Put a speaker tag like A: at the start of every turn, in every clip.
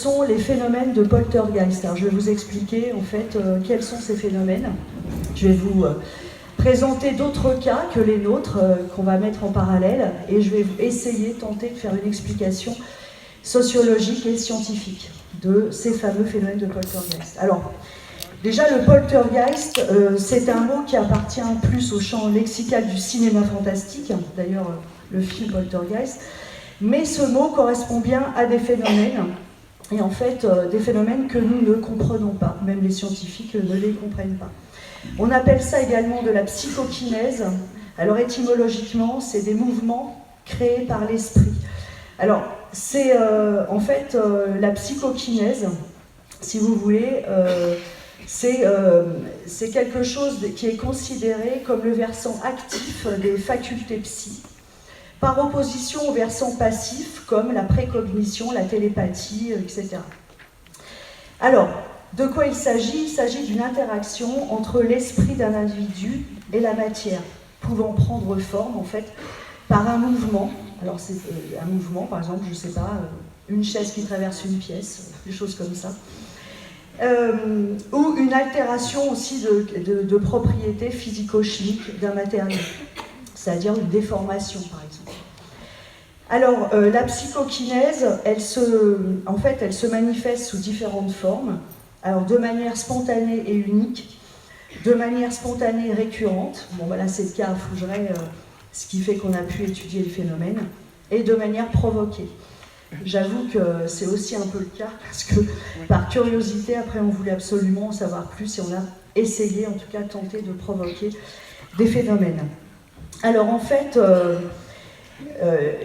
A: sont les phénomènes de poltergeist. Alors, je vais vous expliquer en fait quels sont ces phénomènes. Je vais vous présenter d'autres cas que les nôtres qu'on va mettre en parallèle et je vais tenter de faire une explication sociologique et scientifique de ces fameux phénomènes de poltergeist. Alors, déjà, le poltergeist, c'est un mot qui appartient plus au champ lexical du cinéma fantastique, d'ailleurs le film Poltergeist, mais ce mot correspond bien à des phénomènes, et en fait des phénomènes que nous ne comprenons pas, même les scientifiques ne les comprennent pas. On appelle ça également de la psychokinèse. Alors étymologiquement, c'est des mouvements créés par l'esprit. Alors, c'est en fait la psychokinèse, si vous voulez, c'est quelque chose qui est considéré comme le versant actif des facultés psy, par opposition au versant passif comme la précognition, la télépathie, etc. Alors, de quoi il s'agit? Il s'agit d'une interaction entre l'esprit d'un individu et la matière, pouvant prendre forme en fait par un mouvement. Alors c'est un mouvement, par exemple, je ne sais pas, une chaise qui traverse une pièce, des choses comme ça. Ou une altération aussi de propriétés physico-chimiques d'un matériau, c'est-à-dire une déformation par exemple. Alors la psychokinèse, elle se manifeste sous différentes formes, alors de manière spontanée et unique, de manière spontanée et récurrente, bon voilà c'est le cas à Fougeray, ce qui fait qu'on a pu étudier le phénomène, et de manière provoquée. J'avoue que c'est aussi un peu le cas, parce que par curiosité, après on voulait absolument en savoir plus et on a essayé, en tout cas tenté de provoquer des phénomènes. Alors en fait,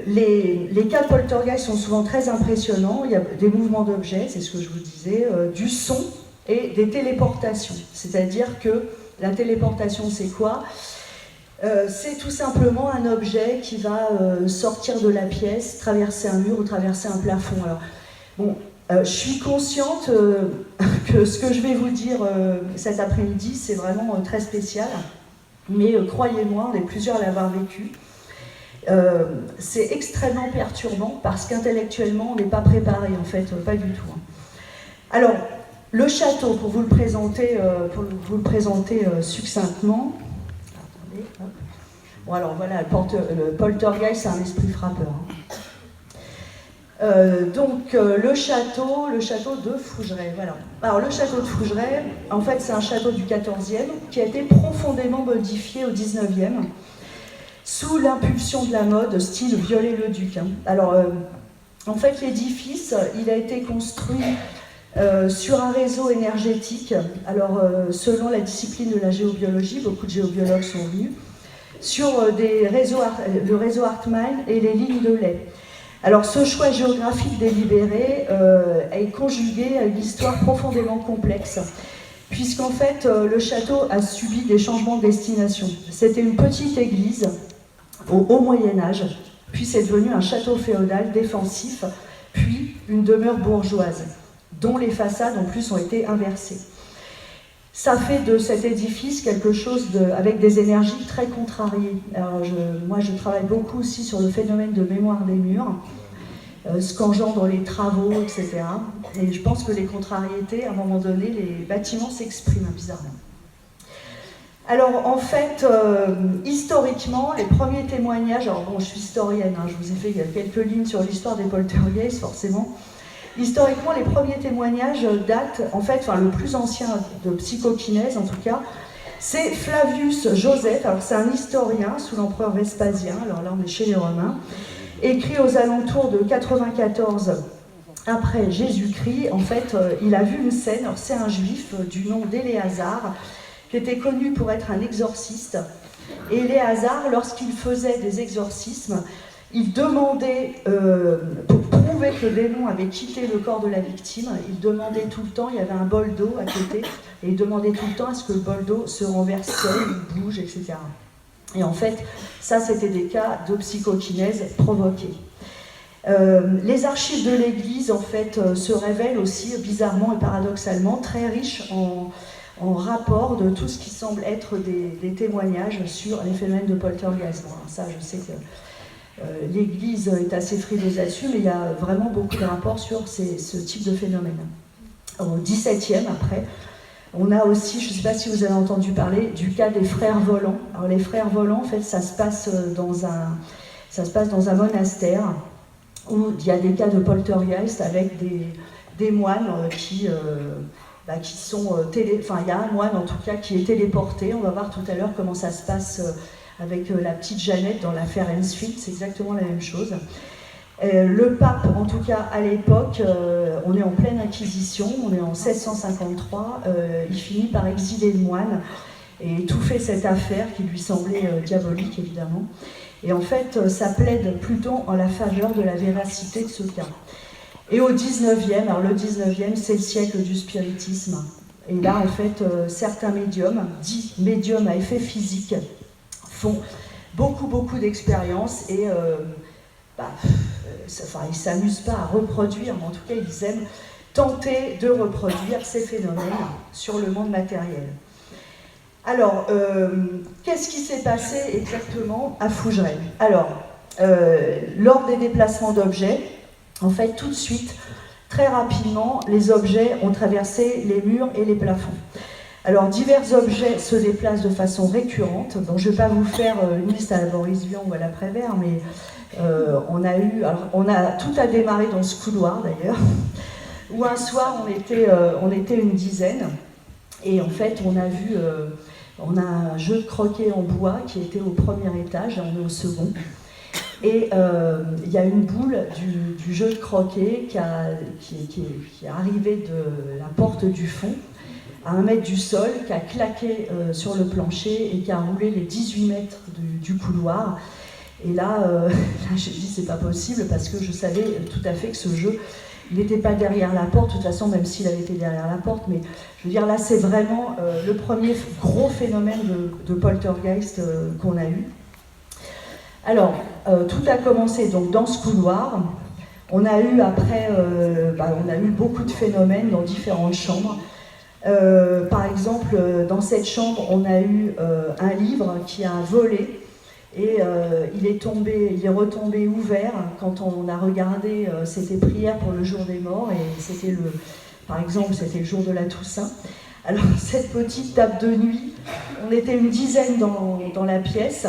A: les cas de poltergeist sont souvent très impressionnants. Il y a des mouvements d'objets, c'est ce que je vous disais, du son et des téléportations. C'est-à-dire que la téléportation, c'est quoi ? C'est tout simplement un objet qui va sortir de la pièce, traverser un mur ou traverser un plafond. Alors, bon, je suis consciente que ce que je vais vous dire cet après-midi, c'est vraiment très spécial, mais croyez-moi, on est plusieurs à l'avoir vécu. C'est extrêmement perturbant parce qu'intellectuellement, on n'est pas préparé, en fait, pas du tout. Alors, le château, pour vous le présenter, succinctement. Bon alors voilà, le poltergeist, c'est un esprit frappeur. Donc le château de Fougeray, voilà. Alors le château de Fougeray, en fait c'est un château du XIVe qui a été profondément modifié au XIXe sous l'impulsion de la mode style Viollet-le-Duc. Alors en fait l'édifice, il a été construit sur un réseau énergétique. Alors selon la discipline de la géobiologie, beaucoup de géobiologues sont venus, sur le réseau Hartmann et les lignes de lait. Alors ce choix géographique délibéré est conjugué à une histoire profondément complexe, puisqu'en fait le château a subi des changements de destination. C'était une petite église au haut Moyen-Âge, puis c'est devenu un château féodal défensif, puis une demeure bourgeoise, dont les façades en plus ont été inversées. Ça fait de cet édifice quelque chose avec des énergies très contrariées. Alors moi, je travaille beaucoup aussi sur le phénomène de mémoire des murs, ce qu'engendrent les travaux, etc. Et je pense que les contrariétés, à un moment donné, les bâtiments s'expriment bizarrement. Alors, en fait, historiquement, les premiers témoignages... Alors bon, je suis historienne, je vous ai fait quelques lignes sur l'histoire des poltergeists, forcément. Historiquement, les premiers témoignages datent, en fait, le plus ancien de psychokinèse en tout cas, c'est Flavius Joseph. Alors c'est un historien sous l'empereur Vespasien, alors là on est chez les Romains, écrit aux alentours de 94 après Jésus-Christ. En fait, il a vu une scène, alors c'est un juif du nom d'Éléazar, qui était connu pour être un exorciste. Et Éléazar, lorsqu'il faisait des exorcismes, il demandait, pour prouver que le démon avait quitté le corps de la victime, il demandait tout le temps, il y avait un bol d'eau à côté, et il demandait tout le temps à ce que le bol d'eau se renverse seul, il bouge, etc. Et en fait, ça c'était des cas de psychokinèse provoquée. Les archives de l'Église, en fait, se révèlent aussi, bizarrement et paradoxalement, très riches en rapport de tout ce qui semble être des témoignages sur les phénomènes de poltergeist. Bon, ça, je sais que l'Église est assez frileuse là-dessus, mais il y a vraiment beaucoup de rapports sur ce type de phénomène. Au XVIIe, après, on a aussi, je ne sais pas si vous avez entendu parler, du cas des frères volants. Alors les frères volants, en fait, ça se passe dans un monastère où il y a des cas de poltergeist avec des moines qui sont enfin il y a un moine en tout cas qui est téléporté. On va voir tout à l'heure comment ça se passe avec la petite Jeannette dans l'affaire Ensfield, c'est exactement la même chose. Le pape, en tout cas à l'époque, on est en pleine inquisition, on est en 1653, il finit par exiler le moine et étouffer cette affaire qui lui semblait diabolique évidemment. Et en fait, ça plaide plutôt en la faveur de la véracité de ce cas. Et au 19e, alors le 19e, c'est le siècle du spiritisme. Et là, en fait, certains médiums, dits médiums à effet physique, font beaucoup d'expériences et ils ne s'amusent pas à reproduire, mais en tout cas, ils aiment tenter de reproduire ces phénomènes sur le monde matériel. Alors, qu'est-ce qui s'est passé exactement à Fougeray? Alors, lors des déplacements d'objets, en fait, tout de suite, très rapidement, les objets ont traversé les murs et les plafonds. Alors, divers objets se déplacent de façon récurrente. Donc, je ne vais pas vous faire une liste à la Boris Vian ou à la Prévert, mais tout a démarré dans ce couloir d'ailleurs, où un soir, on était une dizaine, et en fait, on a un jeu de croquet en bois qui était au premier étage, et on est au second. Et il y a une boule du jeu de croquet qui est arrivée de la porte du fond, à 1 mètre du sol, qui a claqué sur le plancher et qui a roulé les 18 mètres du couloir. Et là j'ai dit c'est pas possible parce que je savais tout à fait que ce jeu, il n'était pas derrière la porte, de toute façon même s'il avait été derrière la porte, mais je veux dire là c'est vraiment le premier gros phénomène de poltergeist qu'on a eu. Alors, tout a commencé donc dans ce couloir. On a eu après, on a eu beaucoup de phénomènes dans différentes chambres. Par exemple, dans cette chambre, on a eu un livre qui a volé et il est retombé ouvert quand on a regardé. C'était prière pour le jour des morts et c'était par exemple, c'était le jour de la Toussaint. Alors cette petite table de nuit, on était une dizaine dans la pièce.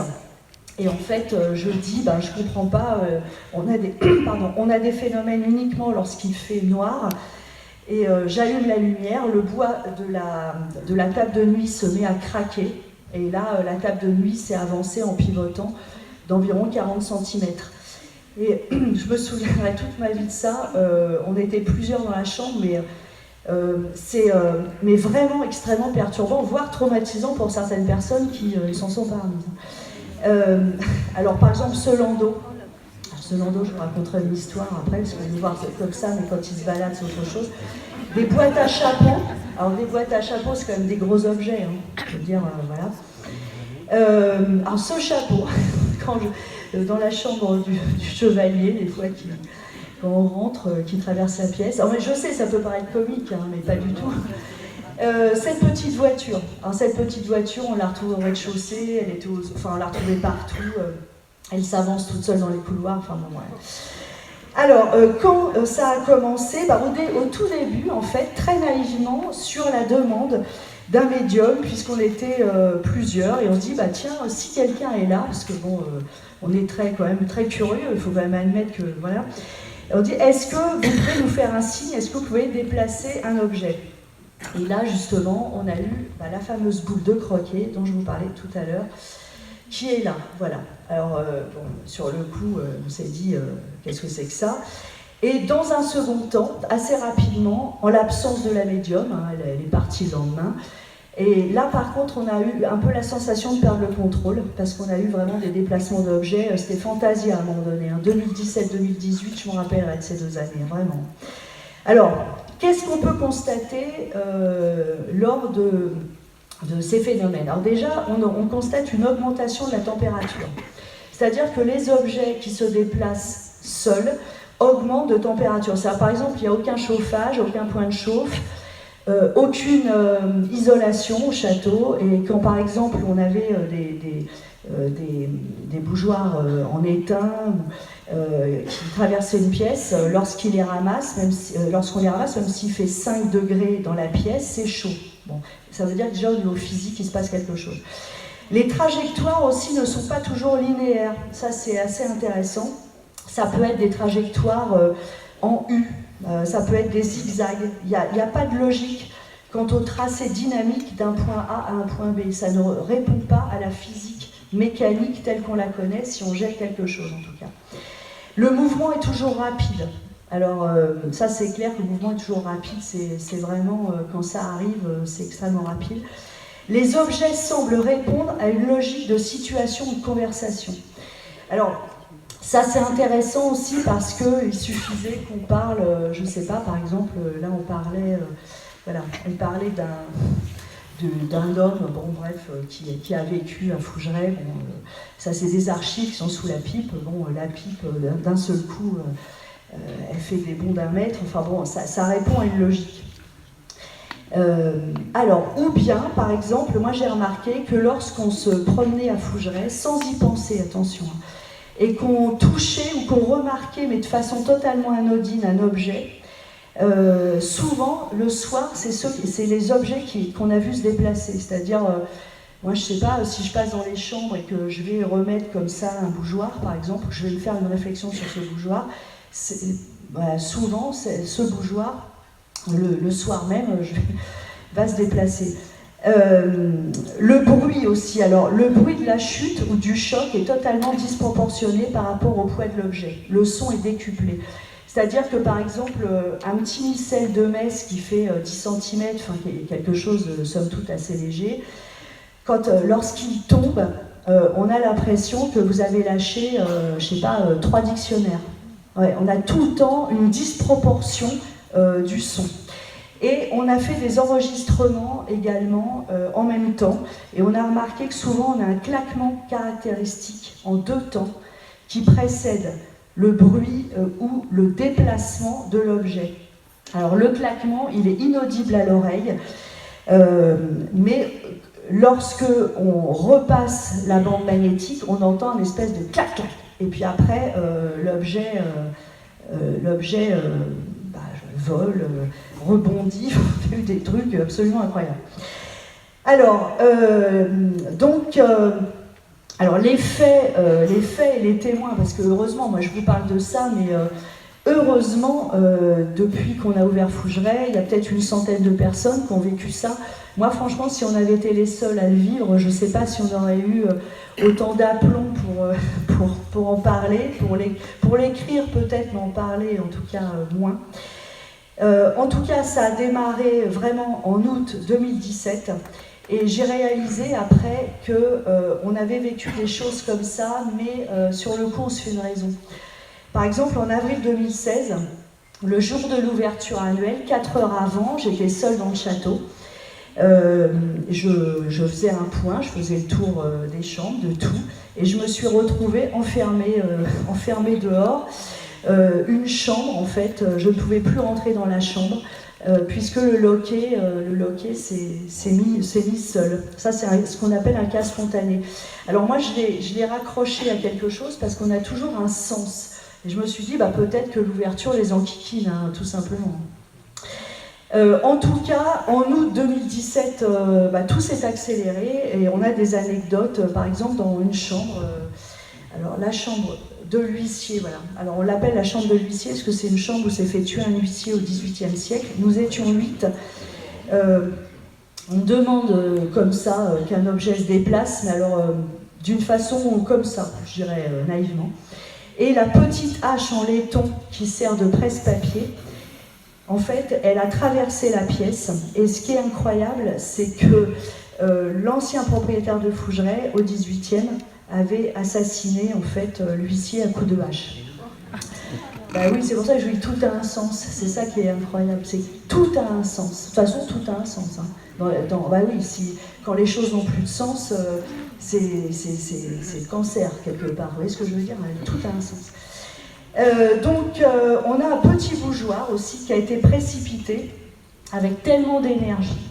A: Et en fait, je dis, je comprends pas, on a des phénomènes uniquement lorsqu'il fait noir. Et j'allume la lumière, le bois de la table de nuit se met à craquer. Et là, la table de nuit s'est avancée en pivotant d'environ 40 cm. Et je me souviendrai toute ma vie de ça. On était plusieurs dans la chambre, mais mais vraiment extrêmement perturbant, voire traumatisant pour certaines personnes qui s'en sont pas remises. Alors par exemple ce landau, je vous raconterai une histoire après, parce que vous allez voir c'est comme ça, mais quand il se balade c'est autre chose. Des boîtes à chapeaux, alors des boîtes à chapeaux c'est quand même des gros objets, je veux dire, voilà. Alors ce chapeau, dans la chambre du chevalier, des fois quand on rentre, qui traverse la pièce, alors mais je sais ça peut paraître comique, mais pas du tout. Cette petite voiture, on l'a retrouvée au rez-de-chaussée, on l'a retrouvée partout, elle s'avance toute seule dans les couloirs, Alors, quand ça a commencé, au tout début, en fait, très naïvement, sur la demande d'un médium, puisqu'on était plusieurs, et on se dit, tiens, si quelqu'un est là, parce que on est quand même très curieux, il faut quand même admettre que, voilà, on dit, est-ce que vous pouvez nous faire un signe, est-ce que vous pouvez déplacer un objet ? Et là, justement, on a eu la fameuse boule de croquet dont je vous parlais tout à l'heure, qui est là, voilà. Alors, sur le coup, on s'est dit, qu'est-ce que c'est que ça ? Et dans un second temps, assez rapidement, en l'absence de la médium, elle est partie le lendemain, et là, par contre, on a eu un peu la sensation de perdre le contrôle, parce qu'on a eu vraiment des déplacements d'objets, c'était Fantasia à un moment donné, 2017-2018, je me rappellerai de ces 2 années, vraiment. Alors, qu'est-ce qu'on peut constater lors de ces phénomènes? Alors déjà, on constate une augmentation de la température. C'est-à-dire que les objets qui se déplacent seuls augmentent de température. Par exemple, il n'y a aucun chauffage, aucun point de chauffe, aucune isolation au château. Et quand, par exemple, on avait des bougeoirs en étain qui traversaient une pièce. Lorsqu'on les ramasse, même s'il fait 5 degrés dans la pièce, c'est chaud. Bon, ça veut dire que déjà au niveau physique, il se passe quelque chose. Les trajectoires aussi ne sont pas toujours linéaires. Ça, c'est assez intéressant. Ça peut être des trajectoires en U, ça peut être des zigzags. Il n'y a pas de logique quant au tracé dynamique d'un point A à un point B. Ça ne répond pas à la physique mécanique telle qu'on la connaît, si on jette quelque chose en tout cas. Le mouvement est toujours rapide. Alors ça c'est clair que le mouvement est toujours rapide, c'est vraiment, quand ça arrive, c'est extrêmement rapide. Les objets semblent répondre à une logique de situation ou de conversation. Alors, ça c'est intéressant aussi parce qu'il suffisait qu'on parle, je ne sais pas, par exemple, là on parlait d'un homme, bon bref, qui a vécu à Fougeray. Bon, ça c'est des archives qui sont sous la pipe. Bon, la pipe, d'un seul coup, elle fait des bonds d'1 mètre. Enfin bon, ça répond à une logique. Alors, ou bien, par exemple, moi j'ai remarqué que lorsqu'on se promenait à Fougeray, sans y penser, attention, et qu'on touchait ou qu'on remarquait, mais de façon totalement anodine, un objet, souvent, le soir, c'est les objets qu'on a vus se déplacer. C'est-à-dire, moi je sais pas, si je passe dans les chambres et que je vais remettre comme ça un bougeoir, par exemple, je vais me faire une réflexion sur ce bougeoir, souvent, ce bougeoir, le soir même, va se déplacer. Le bruit aussi. Alors, le bruit de la chute ou du choc est totalement disproportionné par rapport au poids de l'objet. Le son est décuplé. C'est-à-dire que, par exemple, un petit missel de messe qui fait 10 cm, enfin, quelque chose, somme toute, assez léger, lorsqu'il tombe, on a l'impression que vous avez lâché, je sais pas, 3 dictionnaires. Ouais, on a tout le temps une disproportion du son. Et on a fait des enregistrements également en même temps, et on a remarqué que souvent on a un claquement caractéristique en 2 temps qui précède le bruit ou le déplacement de l'objet. Alors le claquement, il est inaudible à l'oreille, mais lorsque on repasse la bande magnétique, on entend une espèce de clac-clac, et puis après l'objet vole, rebondit, on fait des trucs absolument incroyables. Alors, alors les faits et les témoins, parce que heureusement, moi je vous parle de ça, mais heureusement, depuis qu'on a ouvert Fougeray, il y a peut-être une centaine de personnes qui ont vécu ça. Moi franchement, si on avait été les seuls à le vivre, je ne sais pas si on aurait eu autant d'aplomb pour en parler, pour l'écrire peut-être, mais en parler en tout cas moins. En tout cas, ça a démarré vraiment en août 2017. Et j'ai réalisé après qu'on avait vécu des choses comme ça, mais sur le coup, on se fait une raison. Par exemple, en avril 2016, le jour de l'ouverture annuelle, 4 heures avant, j'étais seule dans le château. Je faisais un point, je faisais le tour des chambres, de tout, et je me suis retrouvée enfermée dehors. Une chambre, en fait, je ne pouvais plus rentrer dans la chambre, puisque le loquet s'est mis seul. Ça, c'est ce qu'on appelle un cas spontané. Alors moi, je l'ai raccroché à quelque chose, parce qu'on a toujours un sens. Et je me suis dit, peut-être que l'ouverture les enquiquine, hein, tout simplement. En tout cas, en août 2017, tout s'est accéléré, et on a des anecdotes, par exemple, dans une chambre, alors la chambre de l'huissier, voilà. Alors on l'appelle la chambre de l'huissier, parce que c'est une chambre où s'est fait tuer un huissier au XVIIIe siècle. Nous étions 8. On demande comme ça qu'un objet se déplace, mais alors d'une façon comme ça, je dirais naïvement. Et la petite hache en laiton qui sert de presse-papier, en fait, elle a traversé la pièce. Et ce qui est incroyable, c'est que l'ancien propriétaire de Fougeray, au XVIIIe, avait assassiné en fait l'huissier à coups de hache. Oui, c'est pour ça que je dis tout a un sens. C'est ça qui est incroyable, c'est que tout a un sens. De toute façon, tout a un sens. Hein. Quand les choses n'ont plus de sens, c'est le cancer quelque part. Vous voyez ce que je veux dire? Tout a un sens. On a un petit bougeoir aussi qui a été précipité avec tellement d'énergie.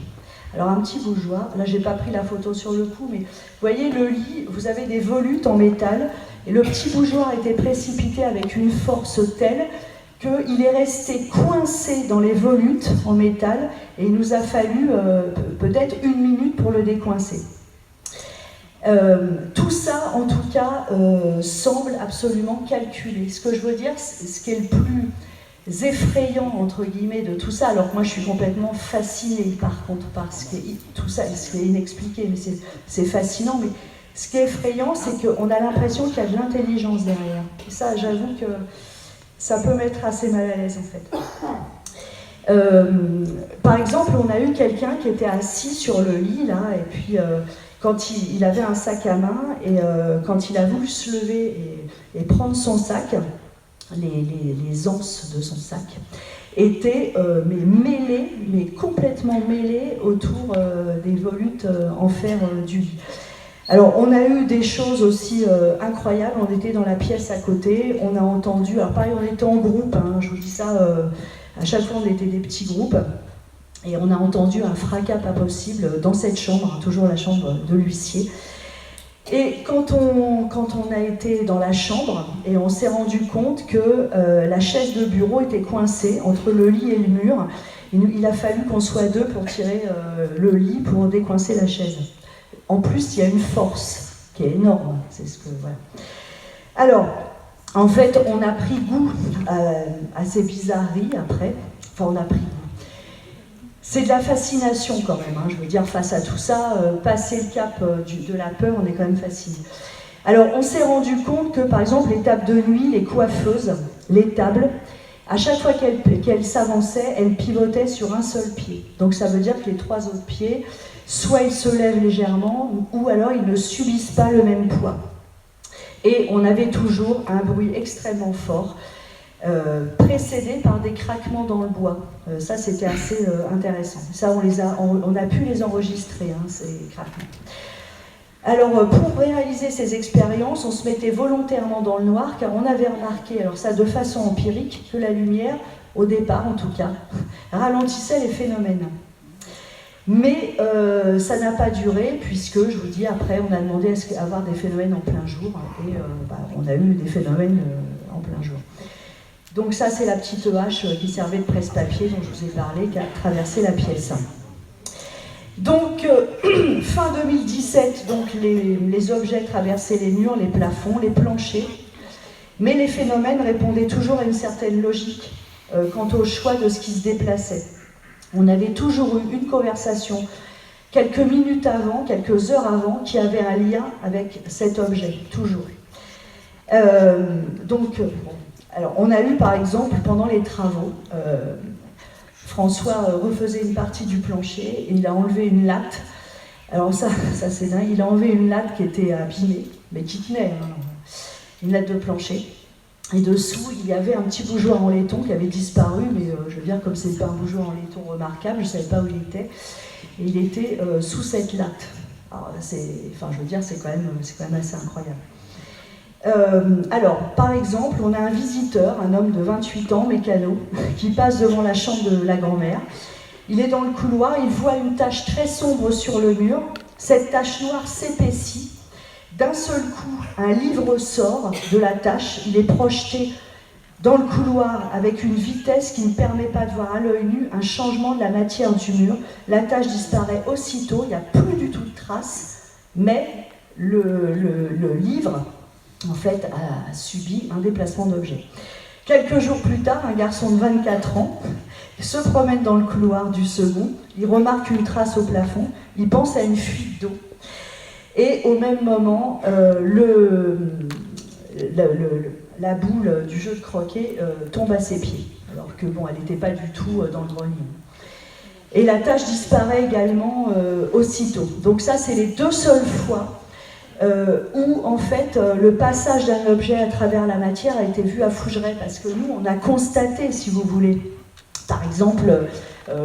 A: Alors un petit bougeoir, là j'ai pas pris la photo sur le coup, mais vous voyez le lit, vous avez des volutes en métal, et le petit bougeoir était précipité avec une force telle qu'il est resté coincé dans les volutes en métal, et il nous a fallu peut-être 1 minute pour le décoincer. Tout ça, en tout cas, semble absolument calculé. Ce que je veux dire, ce qui est le plus effrayant, entre guillemets, de tout ça, alors que moi je suis complètement fascinée, par contre, par tout ça, ce qui est inexpliqué, mais c'est fascinant, mais ce qui est effrayant, c'est qu'on a l'impression qu'il y a de l'intelligence derrière. Et ça, j'avoue que ça peut mettre assez mal à l'aise, en fait. Par exemple, on a eu quelqu'un qui était assis sur le lit, là, et puis quand il avait un sac à main, et quand il a voulu se lever et prendre son sac, les anses de son sac étaient mêlées, mais complètement mêlées autour des volutes en fer du lit. Alors on a eu des choses aussi incroyables, on était dans la pièce à côté, on a entendu, alors pareil on était en groupe, hein, je vous dis ça, à chaque fois on était des petits groupes, et on a entendu un fracas pas possible dans cette chambre, hein, toujours la chambre de l'huissier. Et quand on a été dans la chambre, et on s'est rendu compte que la chaise de bureau était coincée entre le lit et le mur, il a fallu qu'on soit deux pour tirer le lit pour décoincer la chaise. En plus, il y a une force qui est énorme, c'est ce que voilà. Alors, en fait, on a pris goût à ces bizarreries après. Enfin, on a pris goût. C'est de la fascination quand même, hein, je veux dire, face à tout ça, passer le cap de la peur, on est quand même fasciné. Alors, on s'est rendu compte que, par exemple, les tables de nuit, les coiffeuses, les tables, à chaque fois qu'elles s'avançaient, elles pivotaient sur un seul pied. Donc ça veut dire que les 3 autres pieds, soit ils se lèvent légèrement, ou alors ils ne subissent pas le même poids. Et on avait toujours un bruit extrêmement fort, précédé par des craquements dans le bois. Ça, c'était assez intéressant. Ça, on a pu les enregistrer, hein, ces craquements. Alors, pour réaliser ces expériences, on se mettait volontairement dans le noir, car on avait remarqué, alors ça de façon empirique, que la lumière, au départ en tout cas, ralentissait les phénomènes. Mais ça n'a pas duré, puisque, je vous dis, après, on a demandé à avoir des phénomènes en plein jour, et on a eu des phénomènes en plein jour. Donc ça, c'est la petite hache qui servait de presse-papier dont je vous ai parlé, qui a traversé la pièce. Donc, fin 2017, donc les objets traversaient les murs, les plafonds, les planchers, mais les phénomènes répondaient toujours à une certaine logique quant au choix de ce qui se déplaçait. On avait toujours eu une conversation, quelques minutes avant, quelques heures avant, qui avait un lien avec cet objet, toujours. Alors, on a eu par exemple, pendant les travaux, François refaisait une partie du plancher et il a enlevé une latte. Alors ça c'est dingue, il a enlevé une latte qui était abîmée, mais qui tenait, hein, une latte de plancher. Et dessous, il y avait un petit bougeoir en laiton qui avait disparu, mais je veux dire, comme c'est pas un bougeoir en laiton remarquable, je ne savais pas où il était. Et il était sous cette latte. Alors, je veux dire, c'est quand même assez incroyable. Alors, par exemple, on a un visiteur, un homme de 28 ans, mécano, qui passe devant la chambre de la grand-mère. Il est dans le couloir, il voit une tache très sombre sur le mur. Cette tache noire s'épaissit. D'un seul coup, un livre sort de la tache. Il est projeté dans le couloir avec une vitesse qui ne permet pas de voir à l'œil nu un changement de la matière du mur. La tache disparaît aussitôt, il n'y a plus du tout de traces, mais le livre, en fait, a subi un déplacement d'objet. Quelques jours plus tard, un garçon de 24 ans se promène dans le couloir du second, il remarque une trace au plafond, il pense à une fuite d'eau. Et au même moment, la boule du jeu de croquet tombe à ses pieds, alors que bon, elle n'était pas du tout dans le grenier. Et la tache disparaît également aussitôt. Donc ça, c'est les 2 seules fois où en fait le passage d'un objet à travers la matière a été vu à Fougeray, parce que nous on a constaté, si vous voulez, par exemple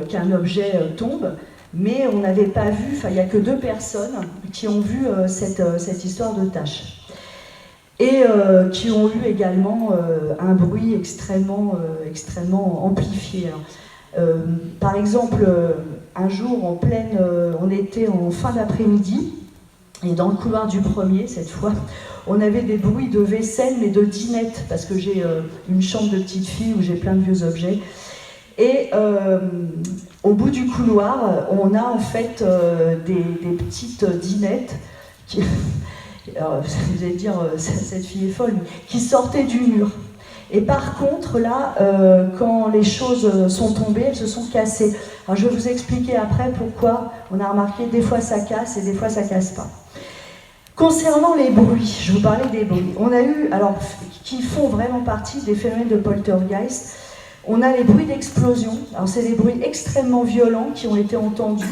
A: qu'un objet tombe, mais on n'avait pas vu, il n'y a que 2 personnes qui ont vu cette histoire de tache. Et qui ont eu également un bruit extrêmement amplifié. Par exemple, un jour, on était en fin d'après-midi, et dans le couloir du premier, cette fois, on avait des bruits de vaisselle, mais de dinette, parce que j'ai une chambre de petite fille où j'ai plein de vieux objets. Et au bout du couloir, on a en fait des petites dinettes qui, alors, vous allez dire, cette fille est folle, qui sortaient du mur. Et par contre, là, quand les choses sont tombées, elles se sont cassées. Alors je vais vous expliquer après pourquoi on a remarqué des fois ça casse et des fois ça casse pas. Concernant les bruits, je vous parlais des bruits. On a eu, alors, qui font vraiment partie des phénomènes de poltergeist. On a les bruits d'explosion. Alors c'est des bruits extrêmement violents qui ont été entendus.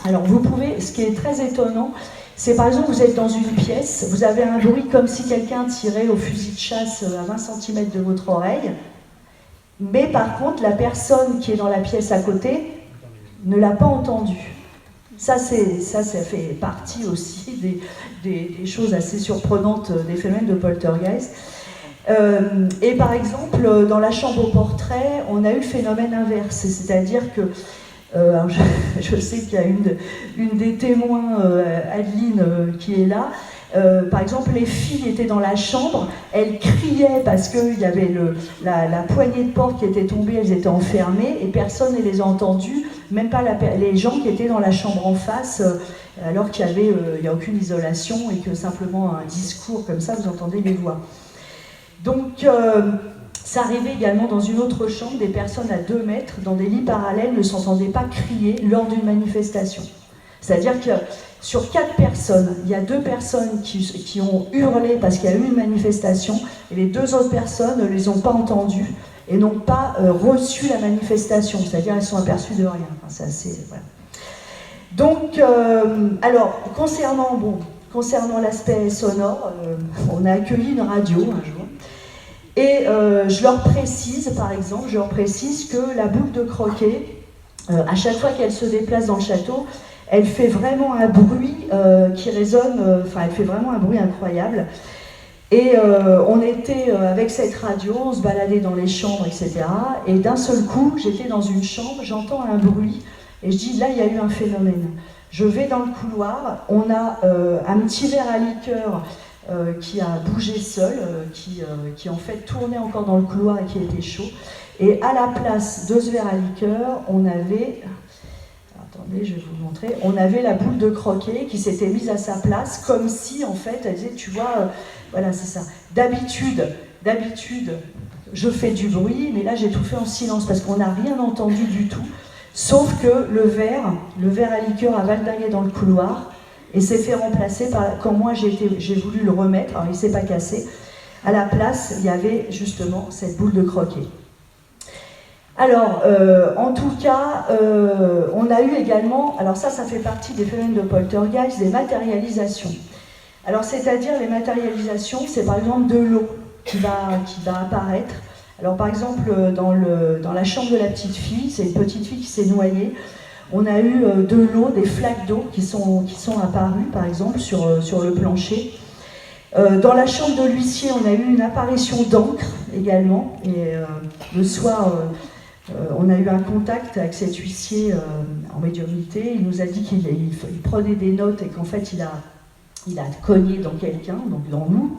A: Alors vous pouvez, ce qui est très étonnant, c'est par exemple, vous êtes dans une pièce, vous avez un bruit comme si quelqu'un tirait au fusil de chasse à 20 cm de votre oreille, mais par contre, la personne qui est dans la pièce à côté ne l'a pas entendu. Ça fait partie aussi des choses assez surprenantes des phénomènes de poltergeist. Et par exemple, dans la chambre au portrait, on a eu le phénomène inverse, c'est-à-dire que je sais qu'il y a une des témoins, Adeline, qui est là. Par exemple, les filles étaient dans la chambre, elles criaient parce qu'il y avait la poignée de porte qui était tombée, elles étaient enfermées et personne ne les a entendues, même pas les gens qui étaient dans la chambre en face, alors qu'il n'y a aucune isolation et que simplement un discours comme ça, vous entendez les voix. Donc, ça arrivait également dans une autre chambre, des personnes à 2 mètres, dans des lits parallèles, ne s'entendaient pas crier lors d'une manifestation. C'est-à-dire que sur 4 personnes, il y a 2 personnes qui ont hurlé parce qu'il y a eu une manifestation, et les 2 autres personnes ne les ont pas entendues et n'ont pas reçu la manifestation, c'est-à-dire elles sont aperçues de rien. Enfin, c'est assez, voilà. Donc, alors, concernant l'aspect sonore, on a accueilli une radio un jour. Et je leur précise, par exemple, que la boule de croquet, à chaque fois qu'elle se déplace dans le château, elle fait vraiment un bruit qui résonne, elle fait vraiment un bruit incroyable. Et on était avec cette radio, on se baladait dans les chambres, etc. Et d'un seul coup, j'étais dans une chambre, j'entends un bruit, et je dis, là, il y a eu un phénomène. Je vais dans le couloir, on a un petit verre à liqueur qui a bougé seul, qui en fait tournait encore dans le couloir et qui était chaud. Et à la place de ce verre à liqueur, on avait... Attendez, je vais vous montrer. On avait la boule de croquet qui s'était mise à sa place, comme si, en fait, elle disait, tu vois, voilà, c'est ça. D'habitude, je fais du bruit, mais là, j'ai tout fait en silence, parce qu'on n'a rien entendu du tout, sauf que le verre à liqueur a valdingué dans le couloir, et s'est fait remplacer par, quand moi j'ai voulu le remettre, alors il ne s'est pas cassé, à la place, il y avait justement cette boule de croquet. Alors, en tout cas, on a eu également, alors ça fait partie des phénomènes de poltergeist, des matérialisations. Alors, c'est-à-dire les matérialisations, c'est par exemple de l'eau qui va apparaître. Alors, par exemple, dans la chambre de la petite fille, c'est une petite fille qui s'est noyée. On a eu de l'eau, des flaques d'eau qui sont apparues, par exemple, sur le plancher. Dans la chambre de l'huissier, on a eu une apparition d'encre également. Et le soir, on a eu un contact avec cet huissier en médiumnité. Il nous a dit qu'il prenait des notes et qu'en fait, il a cogné dans quelqu'un, donc dans nous.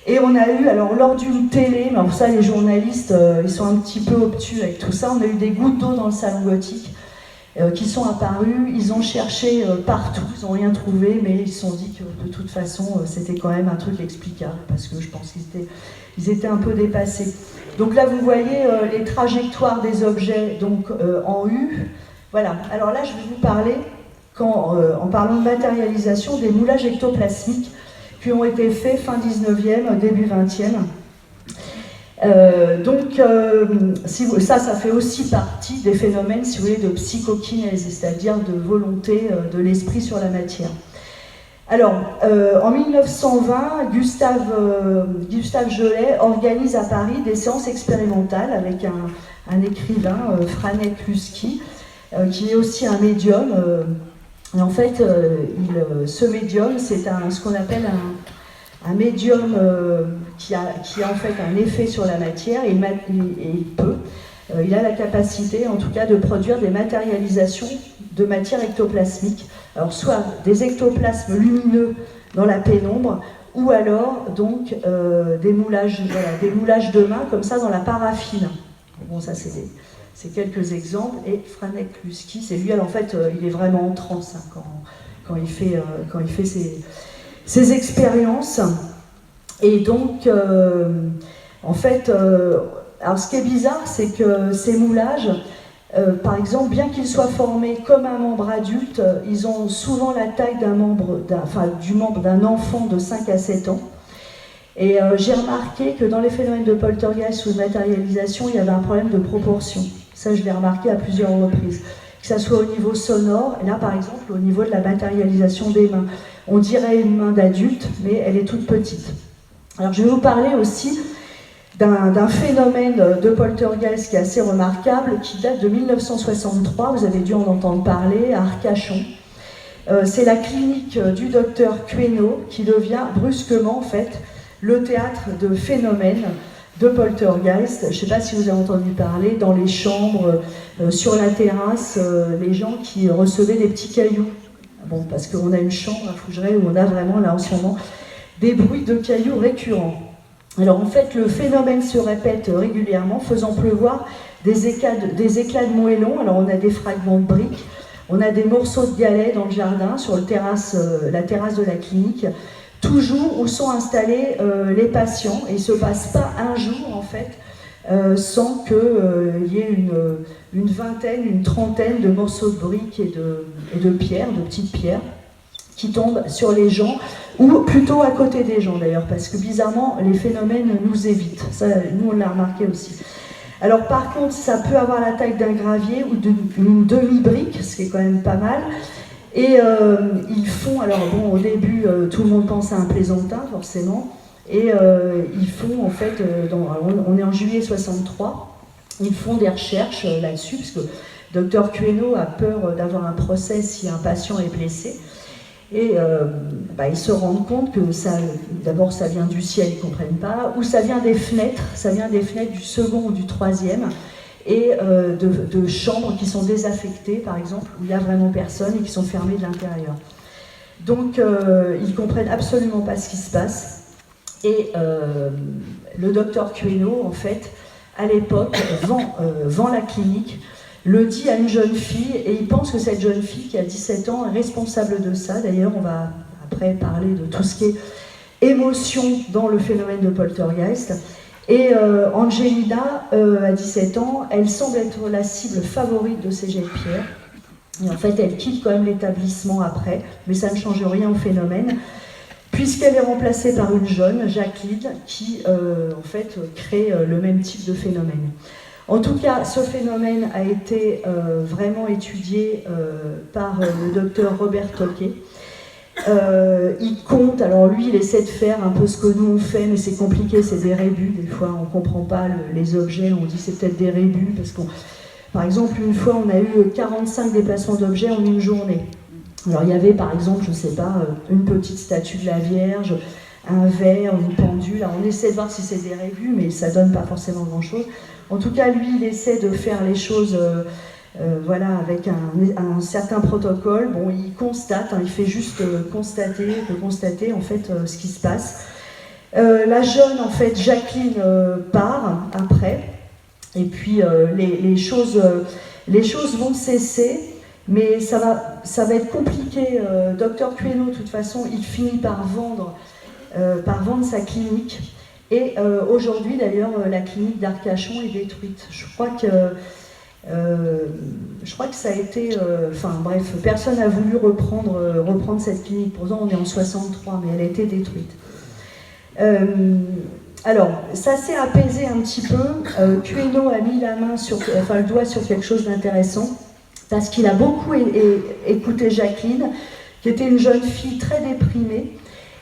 A: Et on a eu, alors lors d'une télé, mais pour ça les journalistes, ils sont un petit peu obtus avec tout ça, on a eu des gouttes d'eau dans le salon gothique qui sont apparues, ils ont cherché partout, ils n'ont rien trouvé, mais ils se sont dit que de toute façon c'était quand même un truc explicable, parce que je pense qu'ils étaient un peu dépassés. Donc là vous voyez les trajectoires des objets donc, en U. Voilà, alors là je vais vous parler, en parlant de matérialisation, des moulages ectoplasmiques qui ont été faits fin 19e, début 20e. Ça fait aussi partie des phénomènes, si vous voulez, de psychokinèse, c'est-à-dire de volonté de l'esprit sur la matière. Alors, en 1920, Gustave Gelet organise à Paris des séances expérimentales avec un écrivain, Franek Lusky, qui est aussi un médium. Et en fait, ce médium, c'est ce qu'on appelle un médium qui a en fait un effet sur la matière, et il a la capacité, en tout cas, de produire des matérialisations de matière ectoplasmique. Alors soit des ectoplasmes lumineux dans la pénombre, ou alors donc des moulages de main comme ça dans la paraffine. Bon, ça c'est quelques exemples. Et Franek Luski, c'est lui, alors en fait il est vraiment en transe hein, quand il fait ses expériences. Et donc en fait, alors ce qui est bizarre, c'est que ces moulages, par exemple, bien qu'ils soient formés comme un membre adulte, ils ont souvent la taille du membre d'un enfant de 5 à 7 ans. Et j'ai remarqué que dans les phénomènes de poltergeist ou de matérialisation, il y avait un problème de proportion. Ça, je l'ai remarqué à plusieurs reprises. Que ça soit au niveau sonore, et là par exemple au niveau de la matérialisation des mains. On dirait une main d'adulte, mais elle est toute petite. Alors je vais vous parler aussi d'un phénomène de poltergeist qui est assez remarquable, qui date de 1963, vous avez dû en entendre parler, à Arcachon. C'est la clinique du docteur Queno qui devient brusquement en fait le théâtre de phénomènes de poltergeist. Je ne sais pas si vous avez entendu parler, dans les chambres, sur la terrasse, les gens qui recevaient des petits cailloux. Bon, parce qu'on a une chambre à Fougeray où on a vraiment là en ce moment des bruits de cailloux récurrents. Alors en fait, le phénomène se répète régulièrement, faisant pleuvoir des éclats de moellons. Alors on a des fragments de briques, on a des morceaux de galets dans le jardin, sur la terrasse de la clinique, toujours où sont installés les patients. Et il ne se passe pas un jour en fait sans qu'il y ait une vingtaine, une trentaine de morceaux de briques et de pierres, de petites pierres, qui tombent sur les gens, ou plutôt à côté des gens d'ailleurs, parce que bizarrement, les phénomènes nous évitent. Ça, nous, on l'a remarqué aussi. Alors par contre, ça peut avoir la taille d'un gravier ou d'une demi-brique, ce qui est quand même pas mal. Et ils font, alors bon, au début, tout le monde pense à un plaisantin, forcément, et ils font en fait, on est en juillet 63, ils font des recherches là-dessus, parce que Dr Queno a peur d'avoir un procès si un patient est blessé. Et ils se rendent compte que d'abord ça vient du ciel, ils ne comprennent pas, ou ça vient des fenêtres du second ou du troisième, et de chambres qui sont désaffectées, par exemple, où il n'y a vraiment personne et qui sont fermées de l'intérieur. Donc ils ne comprennent absolument pas ce qui se passe. Et le docteur Queno, en fait, à l'époque, vend la clinique, le dit à une jeune fille, et il pense que cette jeune fille qui a 17 ans est responsable de ça. D'ailleurs, on va après parler de tout ce qui est émotion dans le phénomène de poltergeist. Et Angelina, à 17 ans, elle semble être la cible favorite de ces jets de pierre. Et en fait, elle quitte quand même l'établissement après, mais ça ne change rien au phénomène, puisqu'elle est remplacée par une jeune, Jacqueline, qui en fait crée le même type de phénomène. En tout cas, ce phénomène a été vraiment étudié par le docteur Robert Tolkien. Il compte, alors lui il essaie de faire un peu ce que nous on fait, mais c'est compliqué, c'est des rébus, des fois on ne comprend pas les objets, on dit c'est peut-être des rébus, parce qu'on, par exemple une fois on a eu 45 déplacements d'objets en une journée. Alors il y avait par exemple, je ne sais pas, une petite statue de la Vierge, un verre, une pendule, alors on essaie de voir si c'est des rébus, mais ça ne donne pas forcément grand chose. En tout cas, lui, il essaie de faire les choses avec un certain protocole. Bon, il constate, il fait juste constater en fait ce qui se passe. La jeune, en fait, Jacqueline part après, et puis les choses vont cesser, mais ça va être compliqué. Docteur Queno, de toute façon, il finit par vendre sa clinique. Et aujourd'hui, d'ailleurs, la clinique d'Arcachon est détruite. Je crois que ça a été... personne n'a voulu reprendre cette clinique. Pourtant, on est en 63, mais elle a été détruite. Alors, ça s'est apaisé un petit peu. Queno a mis le doigt sur quelque chose d'intéressant, parce qu'il a beaucoup écouté Jacqueline, qui était une jeune fille très déprimée.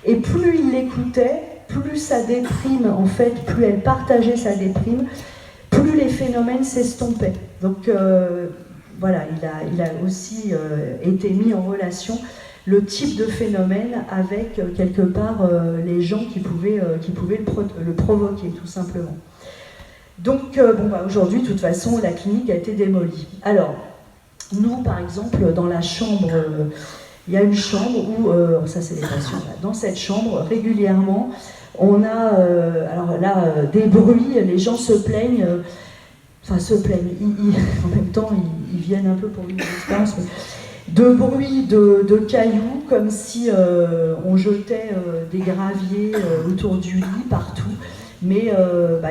A: Et plus il l'écoutait, plus sa déprime, en fait, plus elle partageait sa déprime, plus les phénomènes s'estompaient. Donc il a aussi été mis en relation le type de phénomène avec, quelque part, les gens qui pouvaient le provoquer, tout simplement. Donc, aujourd'hui, de toute façon, la clinique a été démolie. Alors, Nous, par exemple, dans la chambre, il y a une chambre où, ça c'est les patients, là, dans cette chambre, régulièrement, on a, alors là, des bruits, les gens se plaignent, enfin se plaignent, en même temps, ils viennent un peu pour vivre l'expérience, mais de bruits de cailloux, comme si on jetait des graviers autour du lit, partout, mais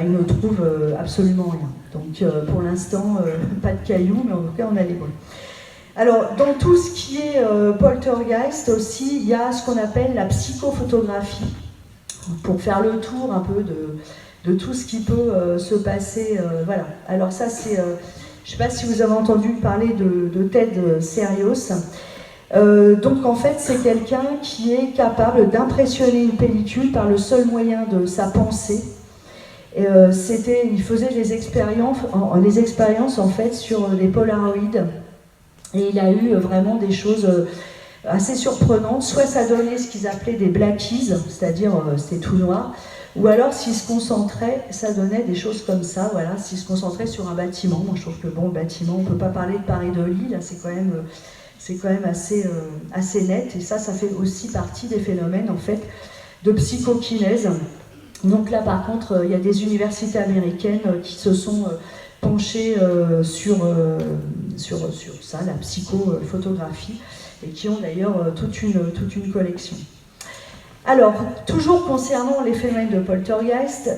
A: ils ne trouvent absolument rien. Donc pour l'instant, pas de cailloux, mais en tout cas, on a les bruits. Alors, dans tout ce qui est poltergeist aussi, il y a ce qu'on appelle la psychophotographie, pour faire le tour un peu de tout ce qui peut se passer. Voilà. Alors ça, c'est... je ne sais pas si vous avez entendu parler de Ted Serios. Donc en fait, c'est quelqu'un qui est capable d'impressionner une pellicule par le seul moyen de sa pensée. Et, il faisait des expériences en fait sur les Polaroids. Et il a eu vraiment des choses assez surprenantes. Soit ça donnait ce qu'ils appelaient des blackies, c'est-à-dire c'était tout noir. Ou alors, s'il se concentrait, ça donnait des choses comme ça, voilà, s'il se concentrait sur un bâtiment. Moi, je trouve que bon, le bâtiment, on ne peut pas parler de Paris de Lille, là, c'est quand même assez net. Et ça fait aussi partie des phénomènes, en fait, de psychokinèse. Donc là, par contre, il y a des universités américaines qui se sont penchées sur ça, la psychophotographie, et qui ont d'ailleurs toute une collection. Alors, toujours concernant les phénomènes de poltergeist,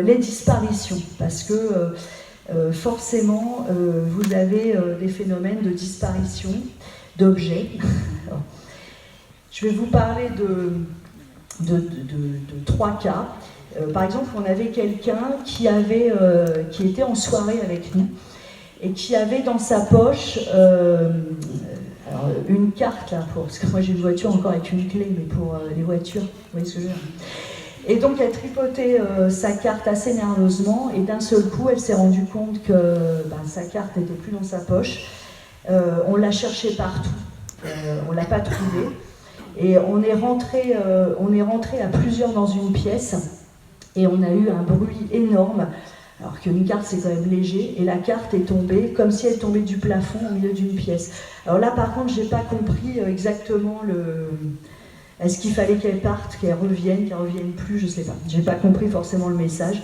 A: les disparitions, parce que forcément, vous avez des phénomènes de disparition d'objets. Je vais vous parler de 3 cas. Par exemple, on avait quelqu'un qui était en soirée avec nous et qui avait dans sa poche alors, une carte là, parce que moi j'ai une voiture encore avec une clé, mais pour les voitures, vous voyez ce que je veux dire. Et donc elle tripotait sa carte assez nerveusement, et d'un seul coup elle s'est rendue compte que sa carte n'était plus dans sa poche. On l'a cherchée partout, on ne l'a pas trouvée, et on est rentré à plusieurs dans une pièce, et on a eu un bruit énorme. Alors qu'une carte c'est quand même léger, et la carte est tombée comme si elle tombait du plafond au milieu d'une pièce. Alors là par contre j'ai pas compris exactement est-ce qu'il fallait qu'elle parte, qu'elle revienne plus, je sais pas. J'ai pas compris forcément le message.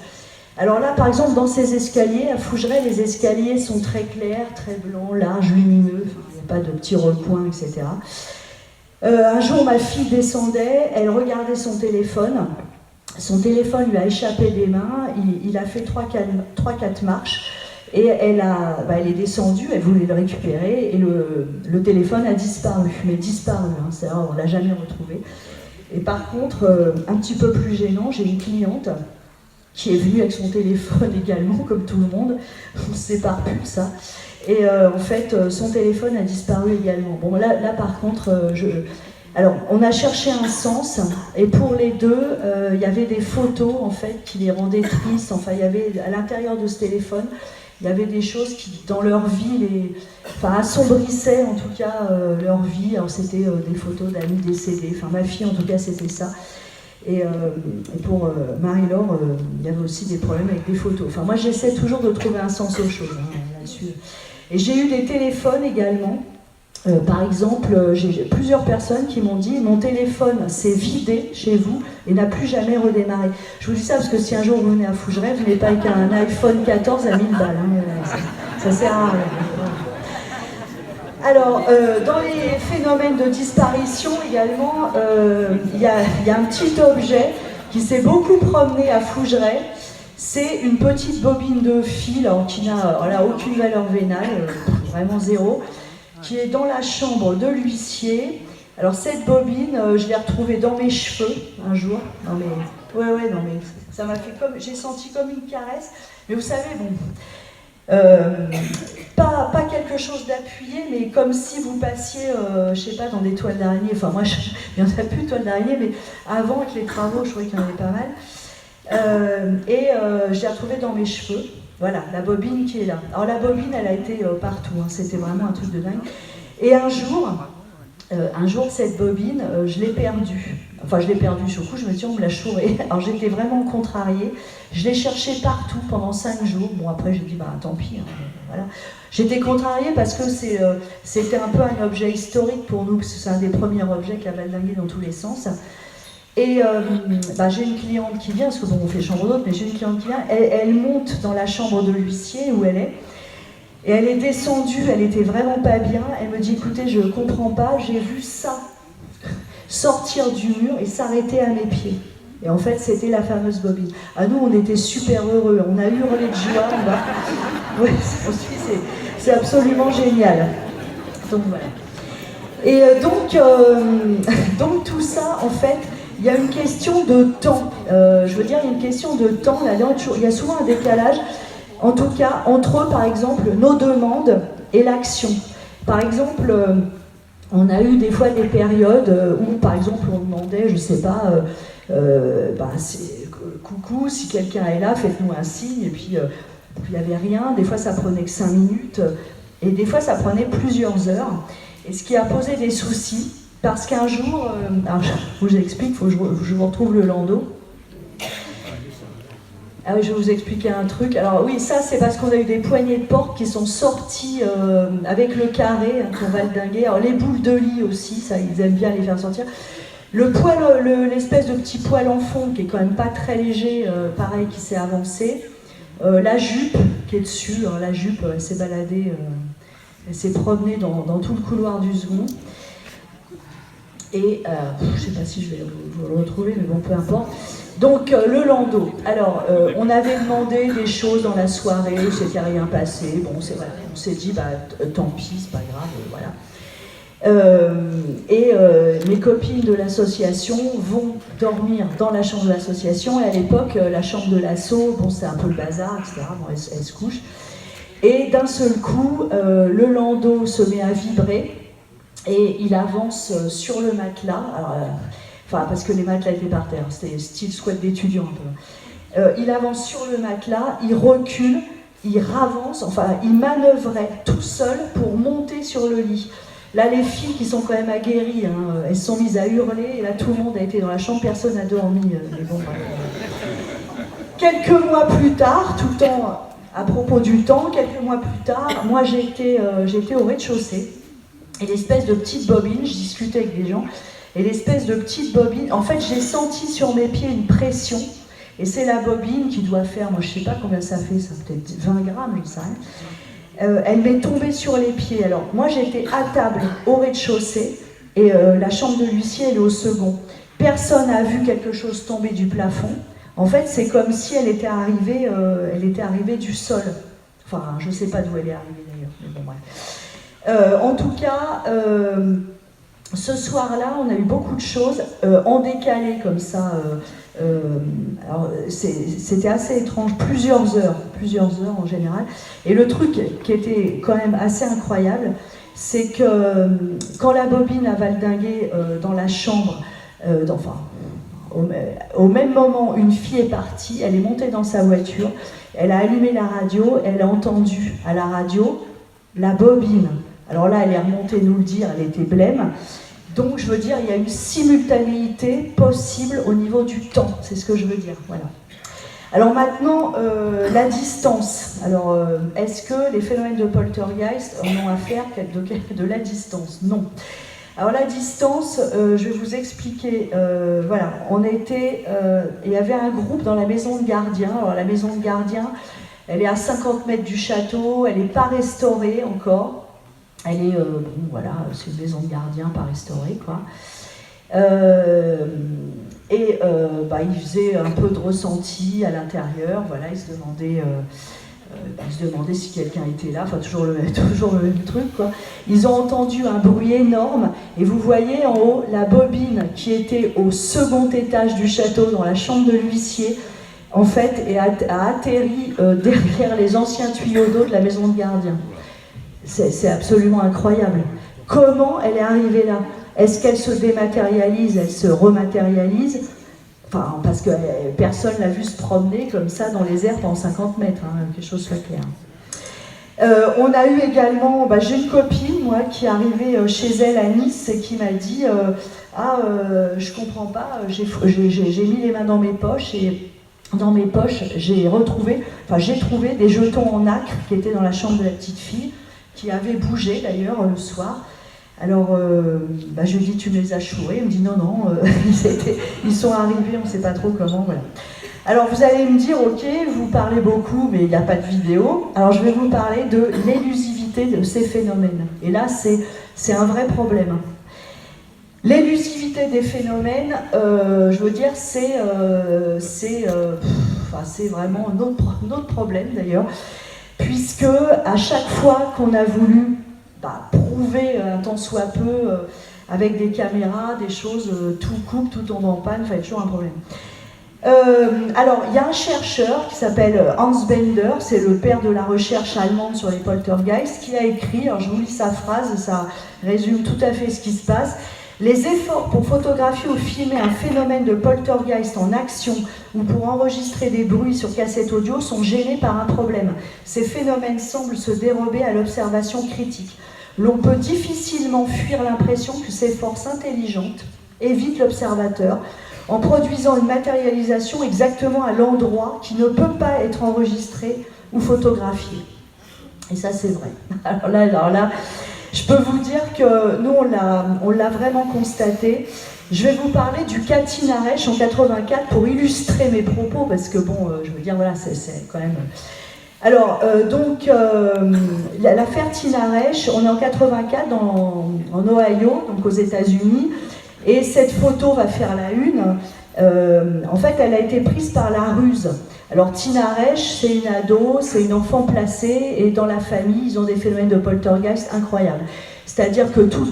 A: Alors là par exemple dans ces escaliers, à Fougeray, les escaliers sont très clairs, très blancs, larges, lumineux, il n'y a pas de petits recoins, etc. Un jour ma fille descendait, elle regardait son téléphone. Son téléphone lui a échappé des mains, il a fait 3-4 marches, et elle est descendue, elle voulait le récupérer, et le téléphone a disparu, mais disparu, hein, c'est-à-dire on ne l'a jamais retrouvé. Et par contre, un petit peu plus gênant, j'ai une cliente qui est venue avec son téléphone également, comme tout le monde, on ne se sépare plus de ça, et en fait, son téléphone a disparu également. Bon, là par contre, alors, on a cherché un sens, et pour les deux, il y avait des photos en fait qui les rendaient tristes. Enfin, il y avait à l'intérieur de ce téléphone, il y avait des choses qui, dans leur vie, assombrissaient en tout cas leur vie. Alors, c'était des photos d'amis décédés. Enfin, ma fille, en tout cas, c'était ça. Et pour Marie-Laure, il y avait aussi des problèmes avec des photos. Enfin, moi, j'essaie toujours de trouver un sens aux choses là-dessus. Et j'ai eu des téléphones également. Par exemple, j'ai plusieurs personnes qui m'ont dit « Mon téléphone s'est vidé chez vous et n'a plus jamais redémarré ». Je vous dis ça parce que si un jour vous venez à Fougeray, vous venez pas avec un iPhone 14 à 1000 balles. Hein, ça sert à rien. Alors, dans les phénomènes de disparition également, il y a un petit objet qui s'est beaucoup promené à Fougeray. C'est une petite bobine de fil qui n'a aucune valeur vénale, vraiment zéro, qui est dans la chambre de l'huissier. Alors cette bobine, je l'ai retrouvée dans mes cheveux un jour. Non mais, ouais, non mais ça m'a fait comme, j'ai senti comme une caresse. Mais vous savez, bon, pas quelque chose d'appuyé, mais comme si vous passiez, je sais pas, dans des toiles d'araignée. Enfin moi, il n'y en a plus de toiles d'araignée, mais avant avec les travaux, je trouvais qu'il y en avait pas mal. Je l'ai retrouvée dans mes cheveux. Voilà, la bobine qui est là. Alors la bobine, elle a été partout, hein, c'était vraiment un truc de dingue. Et un jour, cette bobine, je l'ai perdue. Enfin, je l'ai perdue sur le coup, je me suis dit, on me l'a chourée. Alors j'étais vraiment contrariée. Je l'ai cherchée partout pendant 5 jours. Bon, après, j'ai dit, tant pis, hein, voilà. J'étais contrariée parce que c'était un peu un objet historique pour nous, parce que c'est un des premiers objets qui a valdingué dans tous les sens. Et j'ai une cliente qui vient, parce que bon, on fait chambre d'hôte, mais j'ai une cliente qui vient, elle monte dans la chambre de l'huissier où elle est, et elle est descendue, elle était vraiment pas bien, elle me dit, écoutez, je comprends pas, j'ai vu ça sortir du mur et s'arrêter à mes pieds. Et en fait, c'était la fameuse bobine. À nous, on était super heureux, on a hurlé de joie, ouais, c'est absolument génial. Donc voilà. Et donc tout ça, en fait, il y a une question de temps. Je veux dire, il y a une question de temps. Il y a souvent un décalage, en tout cas, entre, par exemple, nos demandes et l'action. Par exemple, on a eu des fois des périodes où, par exemple, on demandait, je sais pas, coucou, si quelqu'un est là, faites-nous un signe, et puis il n'y avait rien. Des fois, ça prenait que 5 minutes, et des fois, ça prenait plusieurs heures. Et ce qui a posé des soucis, parce qu'un jour, alors je vous explique, il faut que je vous retrouve le landau. Ah oui, je vais vous expliquer un truc. Alors oui, ça c'est parce qu'on a eu des poignées de porte qui sont sorties avec le carré qu'on va le dinguer. Alors les boules de lit aussi, ça ils aiment bien les faire sortir. Le poil, l'espèce de petit poil en fond qui est quand même pas très léger, pareil, qui s'est avancé. La jupe qui est dessus, alors la jupe elle s'est baladée, elle s'est promenée dans tout le couloir du second. Et je ne sais pas si je vais vous le retrouver, mais bon, peu importe. Donc, le landau. Alors, on avait demandé des choses dans la soirée, c'était rien passé. Bon, c'est vrai, on s'est dit, tant pis, c'est pas grave, voilà. Mes copines de l'association vont dormir dans la chambre de l'association. Et à l'époque, la chambre de l'asso, bon, c'est un peu le bazar, etc. Bon, elles se couchent. Et d'un seul coup, le landau se met à vibrer. Et il avance sur le matelas, parce que les matelas étaient par terre, c'était style squat d'étudiant un peu. Il avance sur le matelas, il recule, il ravance, il manœuvrait tout seul pour monter sur le lit. Là, les filles qui sont quand même aguerries, elles se sont mises à hurler, et là, tout le monde a été dans la chambre, personne n'a dormi. Mais bon, quelques mois plus tard, tout le temps, à propos du temps, quelques mois plus tard, moi j'étais au rez-de-chaussée. Et l'espèce de petite bobine, je discutais avec des gens, et l'espèce de petite bobine, en fait j'ai senti sur mes pieds une pression, et c'est la bobine qui doit faire, moi je sais pas combien ça fait, ça peut-être 20 grammes, ça. Elle m'est tombée sur les pieds. Alors moi j'étais à table au rez-de-chaussée, et la chambre de l'huissier elle est au second. Personne n'a vu quelque chose tomber du plafond. En fait c'est comme si elle était arrivée du sol. Enfin je sais pas d'où elle est arrivée d'ailleurs, mais bon bref. En tout cas, ce soir-là, on a eu beaucoup de choses en décalé comme ça. Alors, c'était assez étrange, plusieurs heures en général. Et le truc qui était quand même assez incroyable, c'est que quand la bobine a valdingué dans la chambre, au même moment, une fille est partie, elle est montée dans sa voiture, elle a allumé la radio, elle a entendu à la radio la bobine. Alors là, elle est remontée nous le dire, elle était blême. Donc, je veux dire, il y a une simultanéité possible au niveau du temps. C'est ce que je veux dire, voilà. Alors maintenant, la distance. Alors, est-ce que les phénomènes de poltergeist en ont affaire de la distance? Non. Alors la distance, je vais vous expliquer. Voilà, il y avait un groupe dans la maison de gardien. Alors la maison de gardien, elle est à 50 mètres du château, elle n'est pas restaurée encore. Elle est, c'est une maison de gardien pas restaurée, quoi. Il faisait un peu de ressenti à l'intérieur, voilà, il se demandait si quelqu'un était là, toujours le même truc, quoi. Ils ont entendu un bruit énorme, et vous voyez en haut la bobine qui était au second étage du château, dans la chambre de l'huissier, en fait, et a atterri derrière les anciens tuyaux d'eau de la maison de gardien. C'est absolument incroyable. Comment elle est arrivée là? Est-ce qu'elle se dématérialise, elle se rematérialise? Parce que personne l'a vu se promener comme ça dans les airs pendant 50 mètres, quelque chose soit clair. On a eu également, j'ai une copine, moi, qui est arrivée chez elle à Nice et qui m'a dit je comprends pas, j'ai mis les mains dans mes poches et dans mes poches, j'ai trouvé des jetons en nacre qui étaient dans la chambre de la petite fille, qui avaient bougé d'ailleurs le soir. Alors, je lui dis, tu me les as chourés? Il me dit, non, ils sont arrivés, on ne sait pas trop comment, voilà. Alors, vous allez me dire, ok, vous parlez beaucoup, mais il n'y a pas de vidéo. Alors, je vais vous parler de l'élusivité de ces phénomènes. Et là, c'est un vrai problème. L'élusivité des phénomènes, je veux dire, c'est vraiment notre problème, d'ailleurs, puisque à chaque fois qu'on a voulu prouver un tant soit peu avec des caméras, des choses, tout coupe, tout tombe en panne, il y a toujours un problème. Alors, il y a un chercheur qui s'appelle Hans Bender, c'est le père de la recherche allemande sur les poltergeists, qui a écrit, alors je vous lis sa phrase, ça résume tout à fait ce qui se passe. Les efforts pour photographier ou filmer un phénomène de poltergeist en action ou pour enregistrer des bruits sur cassette audio sont gênés par un problème. Ces phénomènes semblent se dérober à l'observation critique. L'on peut difficilement fuir l'impression que ces forces intelligentes évitent l'observateur en produisant une matérialisation exactement à l'endroit qui ne peut pas être enregistré ou photographié. Et ça, c'est vrai. Alors là, je peux vous dire que nous, on l'a vraiment constaté. Je vais vous parler du cas Tina-Resh en 84 pour illustrer mes propos, parce que bon, je veux dire, voilà, c'est quand même... Alors, l'affaire Tina-Resh, on est en 84 en Ohio, donc aux États-Unis, et cette photo va faire la une. En fait, elle a été prise par la ruse. Alors, Tina-Resh, c'est une ado, c'est une enfant placée, et dans la famille, ils ont des phénomènes de poltergeist incroyables. C'est-à-dire que tout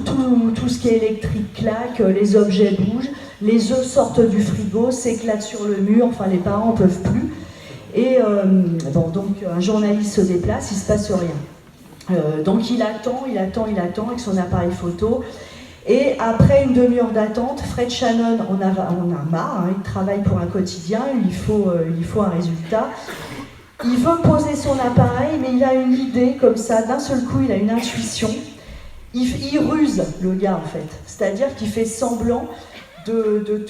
A: ce qui est électrique claque, les objets bougent, les œufs sortent du frigo, s'éclatent sur le mur, enfin les parents ne peuvent plus. Et donc un journaliste se déplace, il ne se passe rien. Donc il attend avec son appareil photo. Et après une demi-heure d'attente, Fred Shannon on a marre, hein, il travaille pour un quotidien, il faut un résultat. Il veut poser son appareil, mais il a une idée comme ça, d'un seul coup il a une intuition. Il ruse, le gars, en fait. C'est-à-dire qu'il fait semblant de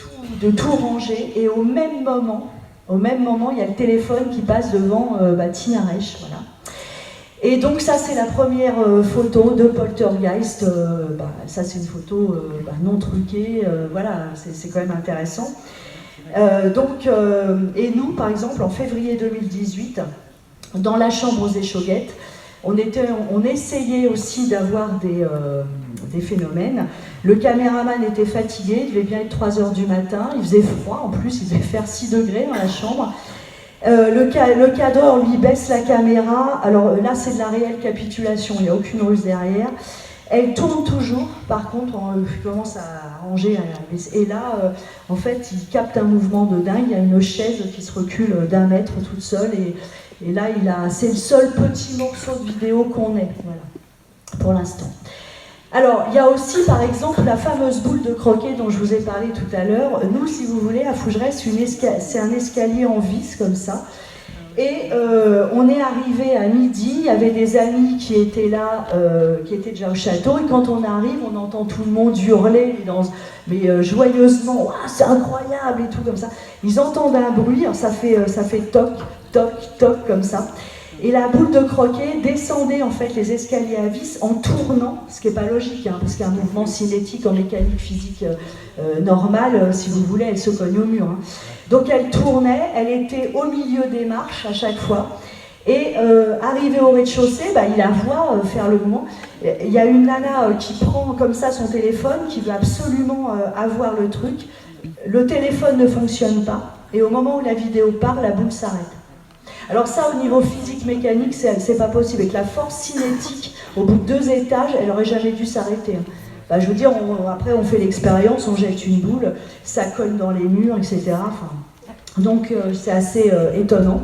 A: tout ranger, et au même moment, il y a le téléphone qui passe devant Tina-Resh, voilà. Et donc ça, c'est la première photo de poltergeist. Ça, c'est une photo non truquée, voilà, c'est quand même intéressant. Et nous, par exemple, en février 2018, dans la chambre aux échauguettes, on essayait aussi d'avoir des phénomènes. Le caméraman était fatigué, il devait bien être 3h du matin, il faisait froid, en plus il devait faire 6 degrés dans la chambre. Le cadreur lui baisse la caméra, alors là c'est de la réelle capitulation, il n'y a aucune ruse derrière. Elle tourne toujours, par contre, il commence à ranger, et là, en fait, il capte un mouvement de dingue, il y a une chaise qui se recule d'1 mètre toute seule, et là, c'est le seul petit morceau de vidéo qu'on ait, voilà, pour l'instant. Alors, il y a aussi, par exemple, la fameuse boule de croquet dont je vous ai parlé tout à l'heure. Nous, si vous voulez, à Fougerêts, c'est un escalier en vis, comme ça. Et on est arrivé à midi, il y avait des amis qui étaient là, qui étaient déjà au château, et quand on arrive, on entend tout le monde hurler, mais joyeusement, wow, c'est incroyable, et tout comme ça. Ils entendent un bruit, alors ça fait toc, toc, toc, comme ça. Et la boule de croquet descendait en fait les escaliers à vis en tournant, ce qui n'est pas logique, hein, parce qu'un mouvement cinétique en mécanique physique normale, si vous voulez, elle se cogne au mur. Hein. Donc elle tournait, elle était au milieu des marches à chaque fois, et arrivée au rez-de-chaussée, il la voit faire le mouvement. Il y a une nana qui prend comme ça son téléphone, qui veut absolument avoir le truc. Le téléphone ne fonctionne pas, et au moment où la vidéo part, la boule s'arrête. Alors ça, au niveau physique-mécanique, c'est pas possible. Avec la force cinétique, au bout de 2 étages, elle aurait jamais dû s'arrêter. Je veux dire, après on fait l'expérience, on jette une boule, ça colle dans les murs, etc. Donc c'est assez étonnant.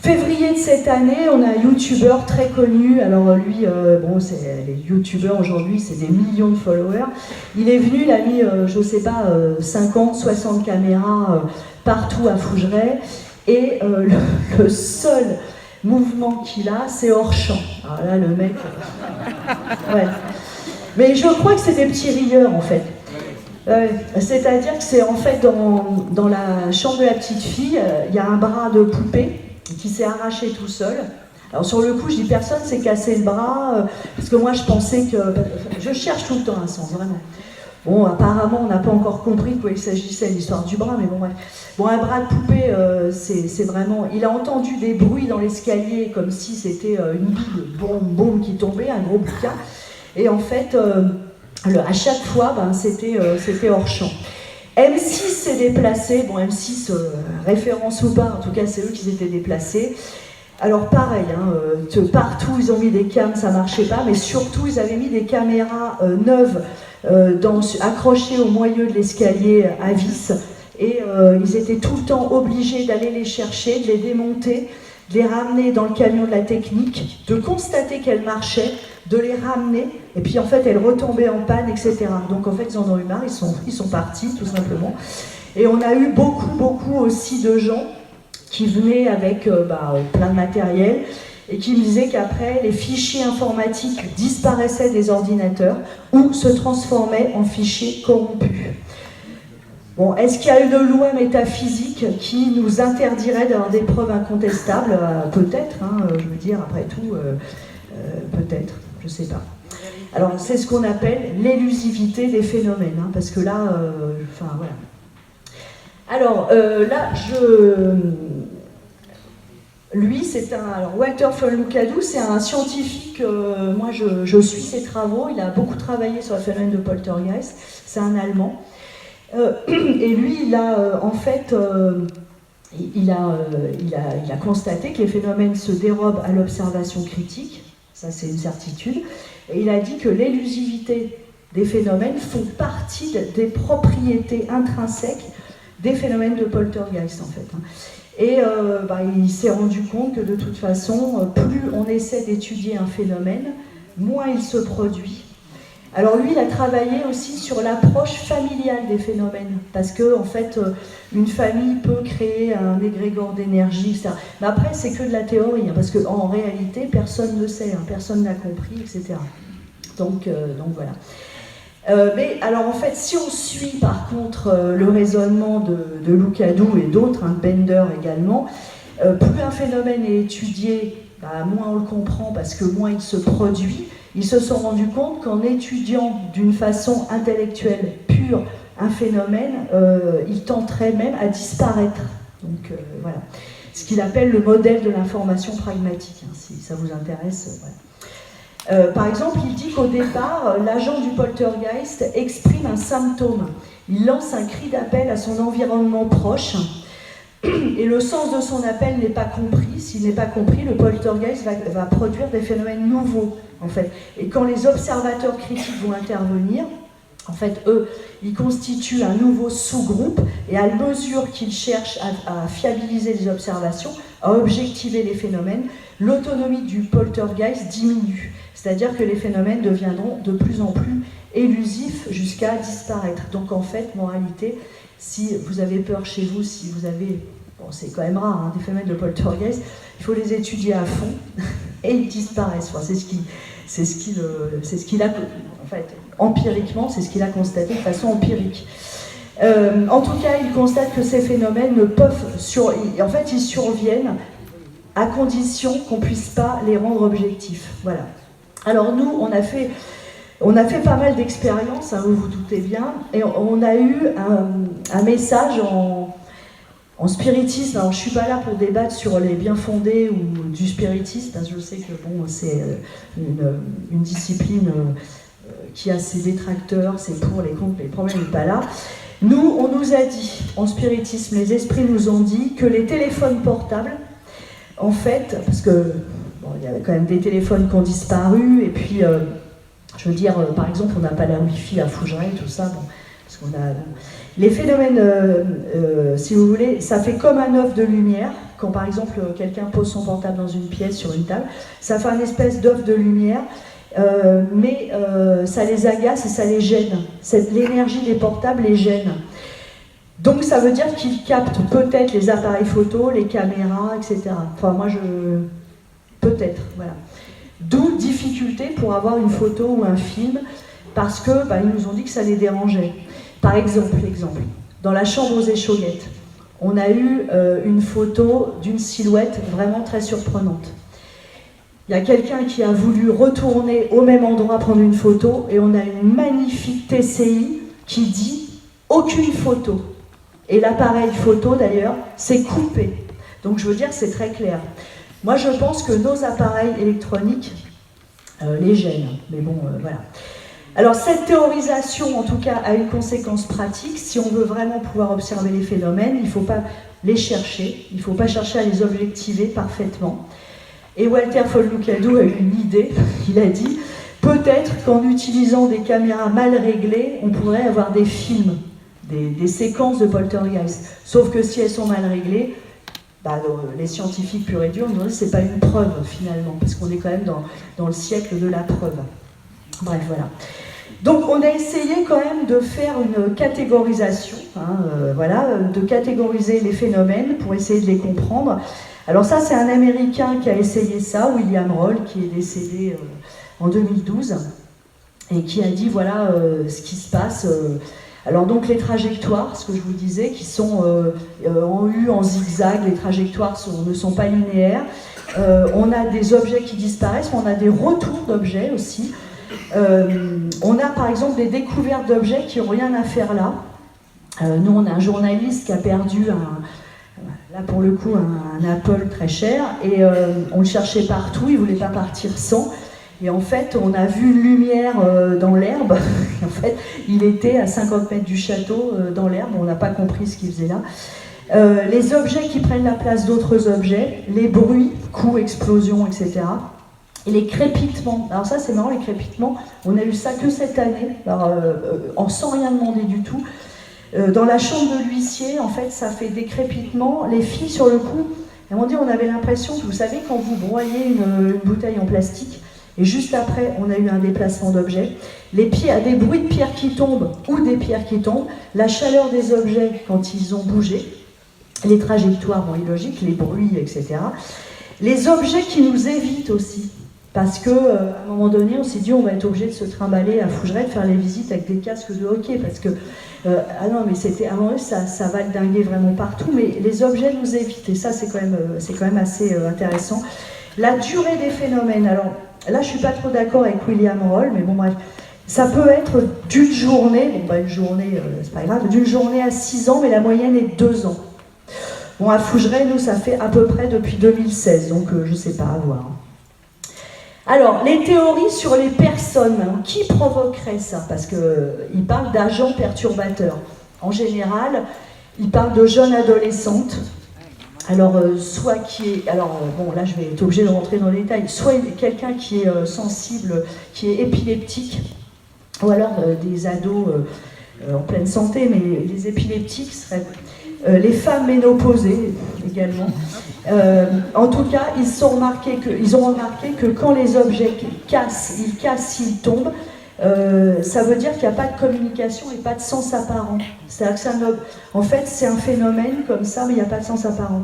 A: Février de cette année, on a un youtubeur très connu. Alors lui, les youtubeurs aujourd'hui, c'est des millions de followers. Il est venu, il a mis, 50, 60 caméras partout à Fougerêts. Et le seul mouvement qu'il a, c'est hors champ. Alors là, le mec... Ouais. Mais je crois que c'est des petits rieurs, en fait. C'est-à-dire que c'est en fait dans la chambre de la petite fille, il y a un bras de poupée qui s'est arraché tout seul. Alors sur le coup, je dis personne s'est cassé le bras, parce que moi je pensais que... Je cherche tout le temps un sens, vraiment. Bon, apparemment, on n'a pas encore compris de quoi il s'agissait, l'histoire du bras, mais bon, bref. Bon, un bras de poupée, c'est vraiment... Il a entendu des bruits dans l'escalier, comme si c'était une Bible, boum, qui tombait, un gros bouquin. Et en fait, à chaque fois, c'était hors champ. M6 s'est déplacé, bon, M6, référence ou pas, en tout cas, c'est eux qui s'étaient déplacés. Alors pareil, partout ils ont mis des cams, ça marchait pas, mais surtout ils avaient mis des caméras neuves accrochées au moyeu de l'escalier à vis, et ils étaient tout le temps obligés d'aller les chercher, de les démonter, de les ramener dans le camion de la technique, de constater qu'elles marchaient, de les ramener, et puis en fait elles retombaient en panne, etc. Donc en fait ils en ont eu marre, ils sont partis tout simplement. Et on a eu beaucoup aussi de gens qui venaient avec plein de matériel et qui me disaient qu'après, les fichiers informatiques disparaissaient des ordinateurs ou se transformaient en fichiers corrompus. Bon, est-ce qu'il y a une loi métaphysique qui nous interdirait d'avoir des preuves incontestables? Peut-être, je veux dire, après tout, peut-être, je ne sais pas. Alors, c'est ce qu'on appelle l'élusivité des phénomènes, parce que là, voilà. Alors, là, lui, alors Walter von Lucadou, c'est un scientifique, moi je suis ses travaux, il a beaucoup travaillé sur le phénomène de poltergeist, c'est un Allemand. Et lui, il a en fait, il a constaté que les phénomènes se dérobent à l'observation critique, ça c'est une certitude, et il a dit que l'élusivité des phénomènes font partie des propriétés intrinsèques des phénomènes de poltergeist en fait. Et il s'est rendu compte que de toute façon, plus on essaie d'étudier un phénomène, moins il se produit. Alors lui, il a travaillé aussi sur l'approche familiale des phénomènes, parce que en fait, une famille peut créer un égrégore d'énergie, etc. Mais après, c'est que de la théorie, parce qu'en réalité, personne ne sait, personne n'a compris, etc. Donc voilà. Mais alors en fait, si on suit par contre le raisonnement de Lucadou et d'autres, Bender également, plus un phénomène est étudié, moins on le comprend parce que moins il se produit. Ils se sont rendus compte qu'en étudiant d'une façon intellectuelle pure un phénomène, il tenterait même à disparaître. Donc voilà, ce qu'il appelle le modèle de l'information pragmatique, si ça vous intéresse. Voilà. Par exemple, il dit qu'au départ, l'agent du poltergeist exprime un symptôme. Il lance un cri d'appel à son environnement proche, et le sens de son appel n'est pas compris. S'il n'est pas compris, le poltergeist va produire des phénomènes nouveaux, en fait. Et quand les observateurs critiques vont intervenir, en fait, eux, ils constituent un nouveau sous-groupe, et à mesure qu'ils cherchent à fiabiliser les observations, à objectiver les phénomènes, l'autonomie du poltergeist diminue. C'est-à-dire que les phénomènes deviendront de plus en plus élusifs jusqu'à disparaître. Donc en fait, moralité, si vous avez peur chez vous, si vous avez... Bon, c'est quand même rare, des phénomènes de poltergeist, il faut les étudier à fond, et ils disparaissent. Enfin, c'est ce qu'il a... En fait, empiriquement, c'est ce qu'il a constaté de façon empirique. En tout cas, il constate que ces phénomènes ne peuvent... En fait, ils surviennent à condition qu'on ne puisse pas les rendre objectifs. Voilà. Alors nous, on a fait pas mal d'expériences, vous vous doutez bien, et on a eu un message en spiritisme. Alors je ne suis pas là pour débattre sur les bien fondés ou du spiritisme, parce que je sais que c'est une discipline qui a ses détracteurs, ses pour, les contre, les problèmes n'est pas là. Nous, on nous a dit, en spiritisme, les esprits nous ont dit que les téléphones portables, en fait, parce que il y avait quand même des téléphones qui ont disparu, et puis, je veux dire, par exemple, on n'a pas la Wi-Fi à Fougeray, tout ça, parce qu'on a... Les phénomènes, si vous voulez, ça fait comme un œuf de lumière, quand par exemple, quelqu'un pose son portable dans une pièce, sur une table, ça fait une espèce d'œuf de lumière, mais ça les agace et ça les gêne. L'énergie des portables les gêne. Donc ça veut dire qu'ils captent peut-être les appareils photo, les caméras, etc. Enfin, moi, peut-être, voilà. D'où difficulté pour avoir une photo ou un film, parce que ils nous ont dit que ça les dérangeait. Par exemple, dans la chambre aux échauguettes, on a eu une photo d'une silhouette vraiment très surprenante. Il y a quelqu'un qui a voulu retourner au même endroit prendre une photo et on a une magnifique TCI qui dit « aucune photo ». Et l'appareil photo, d'ailleurs, c'est coupé. Donc je veux dire, c'est très clair. Moi, je pense que nos appareils électroniques les gênent. Mais bon, voilà. Alors cette théorisation, en tout cas, a une conséquence pratique. Si on veut vraiment pouvoir observer les phénomènes, il ne faut pas les chercher, il ne faut pas chercher à les objectiver parfaitement. Et Walter von Lucadou a eu une idée, il a dit « peut-être qu'en utilisant des caméras mal réglées, on pourrait avoir des films, des séquences de poltergeist. Sauf que si elles sont mal réglées, les scientifiques purs et durs nous disent que ce n'est pas une preuve finalement, parce qu'on est quand même dans le siècle de la preuve. » Bref, voilà. Donc on a essayé quand même de faire une catégorisation, de catégoriser les phénomènes pour essayer de les comprendre. Alors ça, c'est un Américain qui a essayé ça, William Roll, qui est décédé en 2012, et qui a dit voilà ce qui se passe. Alors donc les trajectoires, ce que je vous disais, qui sont en U, en zigzag, les trajectoires ne sont pas linéaires. On a des objets qui disparaissent, mais on a des retours d'objets aussi. On a par exemple des découvertes d'objets qui n'ont rien à faire là. Nous, on a un journaliste qui a perdu là pour le coup un Apple très cher et on le cherchait partout, il ne voulait pas partir sans. Et en fait, on a vu une lumière dans l'herbe. En fait, il était à 50 mètres du château dans l'herbe, on n'a pas compris ce qu'il faisait là. Les objets qui prennent la place d'autres objets, les bruits, coups, explosions, etc. Et les crépitements. Alors ça, c'est marrant, les crépitements, on a eu ça que cette année, sans rien demander du tout. Dans la chambre de l'huissier, en fait, ça fait des crépitements. Les filles, sur le coup, elles m'ont dit, on avait l'impression que, vous savez, quand vous broyez une bouteille en plastique, et juste après, on a eu un déplacement d'objets. Des bruits de pierres qui tombent ou des pierres qui tombent, la chaleur des objets quand ils ont bougé, les trajectoires, illogiques, les bruits, etc. Les objets qui nous évitent aussi. Parce qu'à un moment donné, on s'est dit on va être obligé de se trimballer à Fougerêts, de faire les visites avec des casques de hockey, parce que à un moment donné, ça va dinguer vraiment partout, mais les objets nous évitent, et ça c'est quand même assez intéressant. La durée des phénomènes, alors là je suis pas trop d'accord avec William Roll, mais bon bref, ça peut être d'une journée, une journée, c'est pas grave, d'une journée à 6 ans, mais la moyenne est 2 ans. Bon, à Fougerêts, nous ça fait à peu près depuis 2016, donc je sais pas, à voir. Alors, les théories sur les personnes, qui provoquerait ça? Parce qu'il parle d'agents perturbateurs. En général, il parle de jeunes adolescentes. Alors, là je vais être obligée de rentrer dans les détails. Soit quelqu'un qui est sensible, qui est épileptique, ou alors des ados en pleine santé, mais les épileptiques seraient... les femmes ménopausées également. En tout cas, ils ont remarqué que quand les objets cassent, s'ils tombent, ça veut dire qu'il n'y a pas de communication et pas de sens apparent. En fait, c'est un phénomène comme ça, mais il n'y a pas de sens apparent.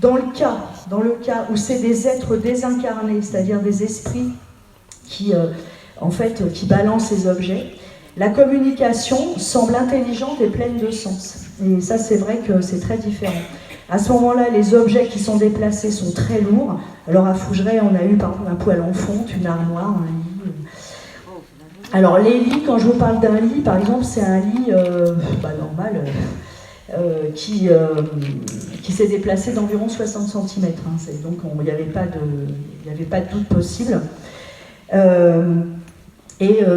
A: Dans le cas où c'est des êtres désincarnés, c'est-à-dire des esprits qui balancent les objets, la communication semble intelligente et pleine de sens. Et ça, c'est vrai que c'est très différent. À ce moment-là, les objets qui sont déplacés sont très lourds. Alors à Fougerêts, on a eu par exemple un poêle en fonte, une armoire, un lit. Alors les lits, quand je vous parle d'un lit, par exemple, c'est un lit normal qui s'est déplacé d'environ 60 cm. Donc il n'y avait pas de doute possible.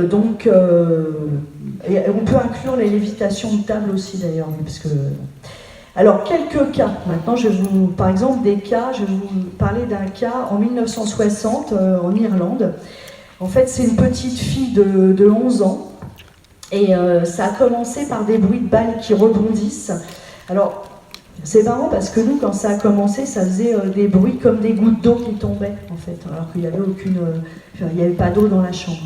A: Donc, on peut inclure les lévitations de table aussi d'ailleurs, parce que... Alors, quelques cas. Maintenant, par exemple, je vais vous parler d'un cas en 1960 en Irlande. En fait, c'est une petite fille de 11 ans, et ça a commencé par des bruits de balles qui rebondissent. Alors, c'est marrant parce que nous, quand ça a commencé, ça faisait des bruits comme des gouttes d'eau qui tombaient, en fait, alors qu'il n'y avait pas d'eau dans la chambre.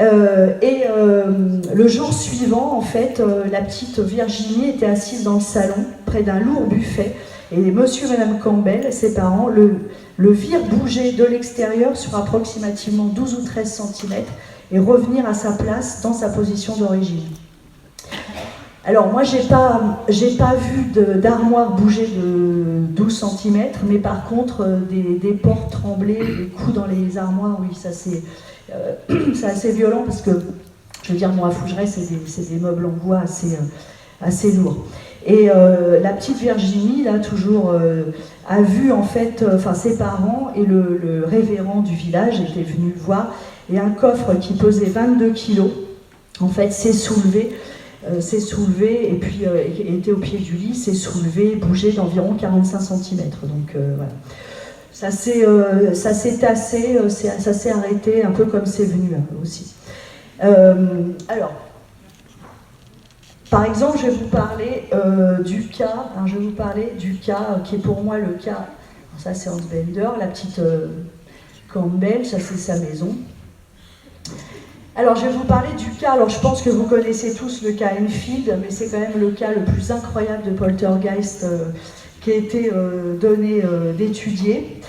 A: Le jour suivant, en fait, la petite Virginie était assise dans le salon, près d'un lourd buffet, et monsieur et madame Campbell, ses parents, le virent bouger de l'extérieur sur approximativement 12 ou 13 cm et revenir à sa place dans sa position d'origine. Alors moi j'ai pas vu d'armoire bouger de 12 cm, mais par contre des portes trembler, des coups dans les armoires, oui ça c'est assez violent parce que, je veux dire, moi à Fougeray c'est des meubles en bois assez lourds. Et la petite Virginie, là toujours, a vu en fait, ses parents et le révérend du village étaient venus le voir, et un coffre qui pesait 22 kilos, en fait s'est soulevé, et puis était au pied du lit, s'est soulevé, bougé d'environ 45 cm. Donc voilà. Ça s'est tassé, ça s'est arrêté un peu comme c'est venu aussi. Alors, par exemple, je vais vous parler du cas, qui est pour moi le cas, ça c'est Hans Bender, la petite Campbell, ça c'est sa maison. Alors je vais vous parler du cas, alors je pense que vous connaissez tous le cas Enfield, mais c'est quand même le cas le plus incroyable de poltergeist qui a été donné d'étudier.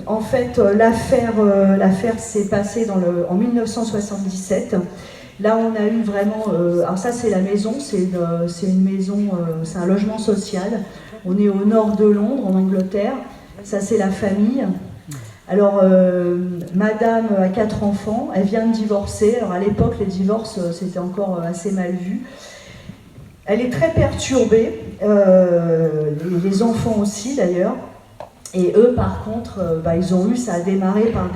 A: En fait, l'affaire s'est passée en 1977. Là, on a eu vraiment... alors ça, c'est la maison, c'est une maison, c'est un logement social. On est au nord de Londres, en Angleterre. Ça, c'est la famille. Alors, madame a 4 enfants, elle vient de divorcer. Alors, à l'époque, les divorces, c'était encore assez mal vu. Elle est très perturbée, les enfants aussi, d'ailleurs. Et eux, par contre, ça a démarré par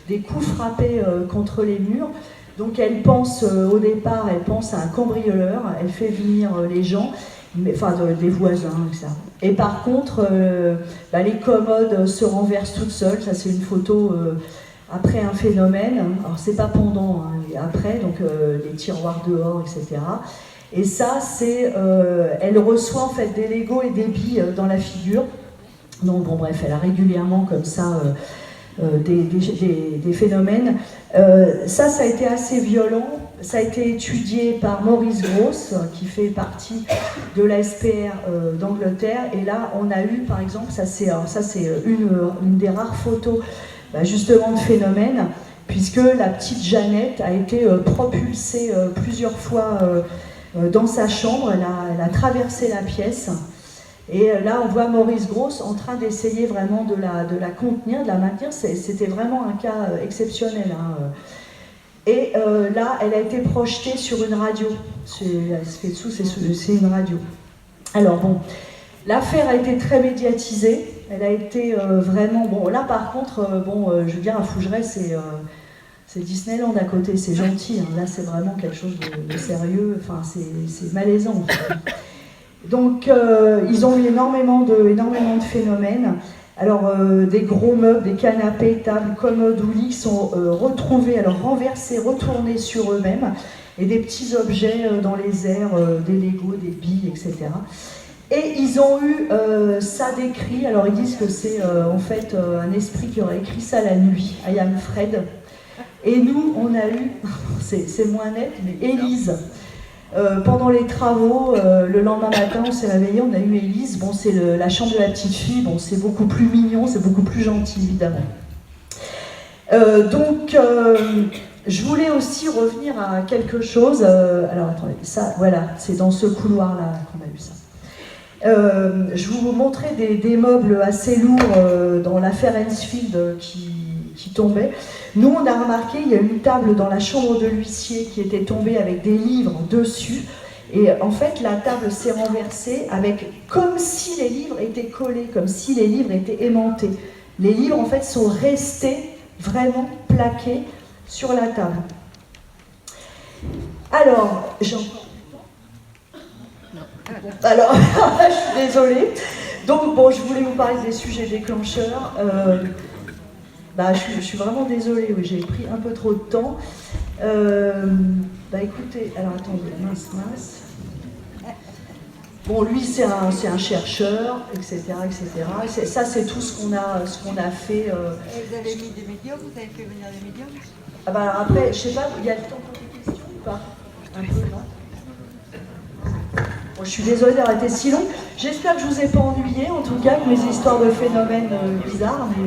A: des coups frappés contre les murs. Donc elle pense, au départ, elle pense à un cambrioleur, elle fait venir les gens, des voisins, etc. Et par contre, les commodes se renversent toutes seules, ça c'est une photo après un phénomène, alors c'est pas pendant, hein, après, donc les tiroirs dehors, etc. Et ça, c'est, elle reçoit en fait des Legos et des billes dans la figure. Donc bon bref, elle a régulièrement comme ça des phénomènes. Ça a été assez violent. Ça a été étudié par Maurice Grosse, qui fait partie de la SPR d'Angleterre. Et là, on a eu, par exemple, ça c'est une des rares photos justement de phénomènes, puisque la petite Jeannette a été propulsée plusieurs fois dans sa chambre. Elle a traversé la pièce. Et là, on voit Maurice Grosse en train d'essayer vraiment de la contenir, de la maintenir. C'était vraiment un cas exceptionnel. Hein. Et là, elle a été projetée sur une radio. Ce qui est dessous, c'est une radio. Alors bon, l'affaire a été très médiatisée. Elle a été vraiment... Bon, là, par contre, je veux dire, à Fougeray, c'est Disneyland à côté, c'est gentil. Hein. Là, c'est vraiment quelque chose de sérieux. Enfin, c'est malaisant. En fait. Donc, ils ont eu énormément de phénomènes. Alors, des gros meubles, des canapés, tables, commodes ou lits sont retrouvés, alors renversés, retournés sur eux-mêmes, et des petits objets dans les airs, des Legos, des billes, etc. Et ils ont eu ça décrit. Alors, ils disent que c'est en fait un esprit qui aurait écrit ça la nuit, I am Fred. Et nous, on a eu, c'est moins net, mais Élise. Pendant les travaux, le lendemain matin, on s'est réveillé, on a eu Élise. Bon, c'est la chambre de la petite fille. Bon, c'est beaucoup plus mignon, c'est beaucoup plus gentil, évidemment. Je voulais aussi revenir à quelque chose. Alors, attendez, ça, voilà, c'est dans ce couloir-là qu'on a eu ça. Je vous montrais des meubles assez lourds dans l'affaire Enfield qui tombaient. Nous, on a remarqué, il y a une table dans la chambre de l'huissier qui était tombée avec des livres dessus. Et en fait, la table s'est renversée comme si les livres étaient collés, comme si les livres étaient aimantés. Les livres, en fait, sont restés vraiment plaqués sur la table. Alors, alors, je suis désolée. Donc, bon, je voulais vous parler des sujets déclencheurs. Je suis vraiment désolée, oui, j'ai pris un peu trop de temps. Écoutez, alors attendez, mince. Bon, lui, c'est un chercheur, etc. Ça, c'est tout ce qu'on a fait.
B: Et vous avez mis des médiums, vous avez fait venir des médiums?
A: Alors après, je sais pas, il y a le temps pour des questions ou pas? Un peu, non? Bon, je suis désolée d'avoir été si long. J'espère que je vous ai pas ennuyé, en tout cas, avec mes histoires de phénomènes bizarres. Mais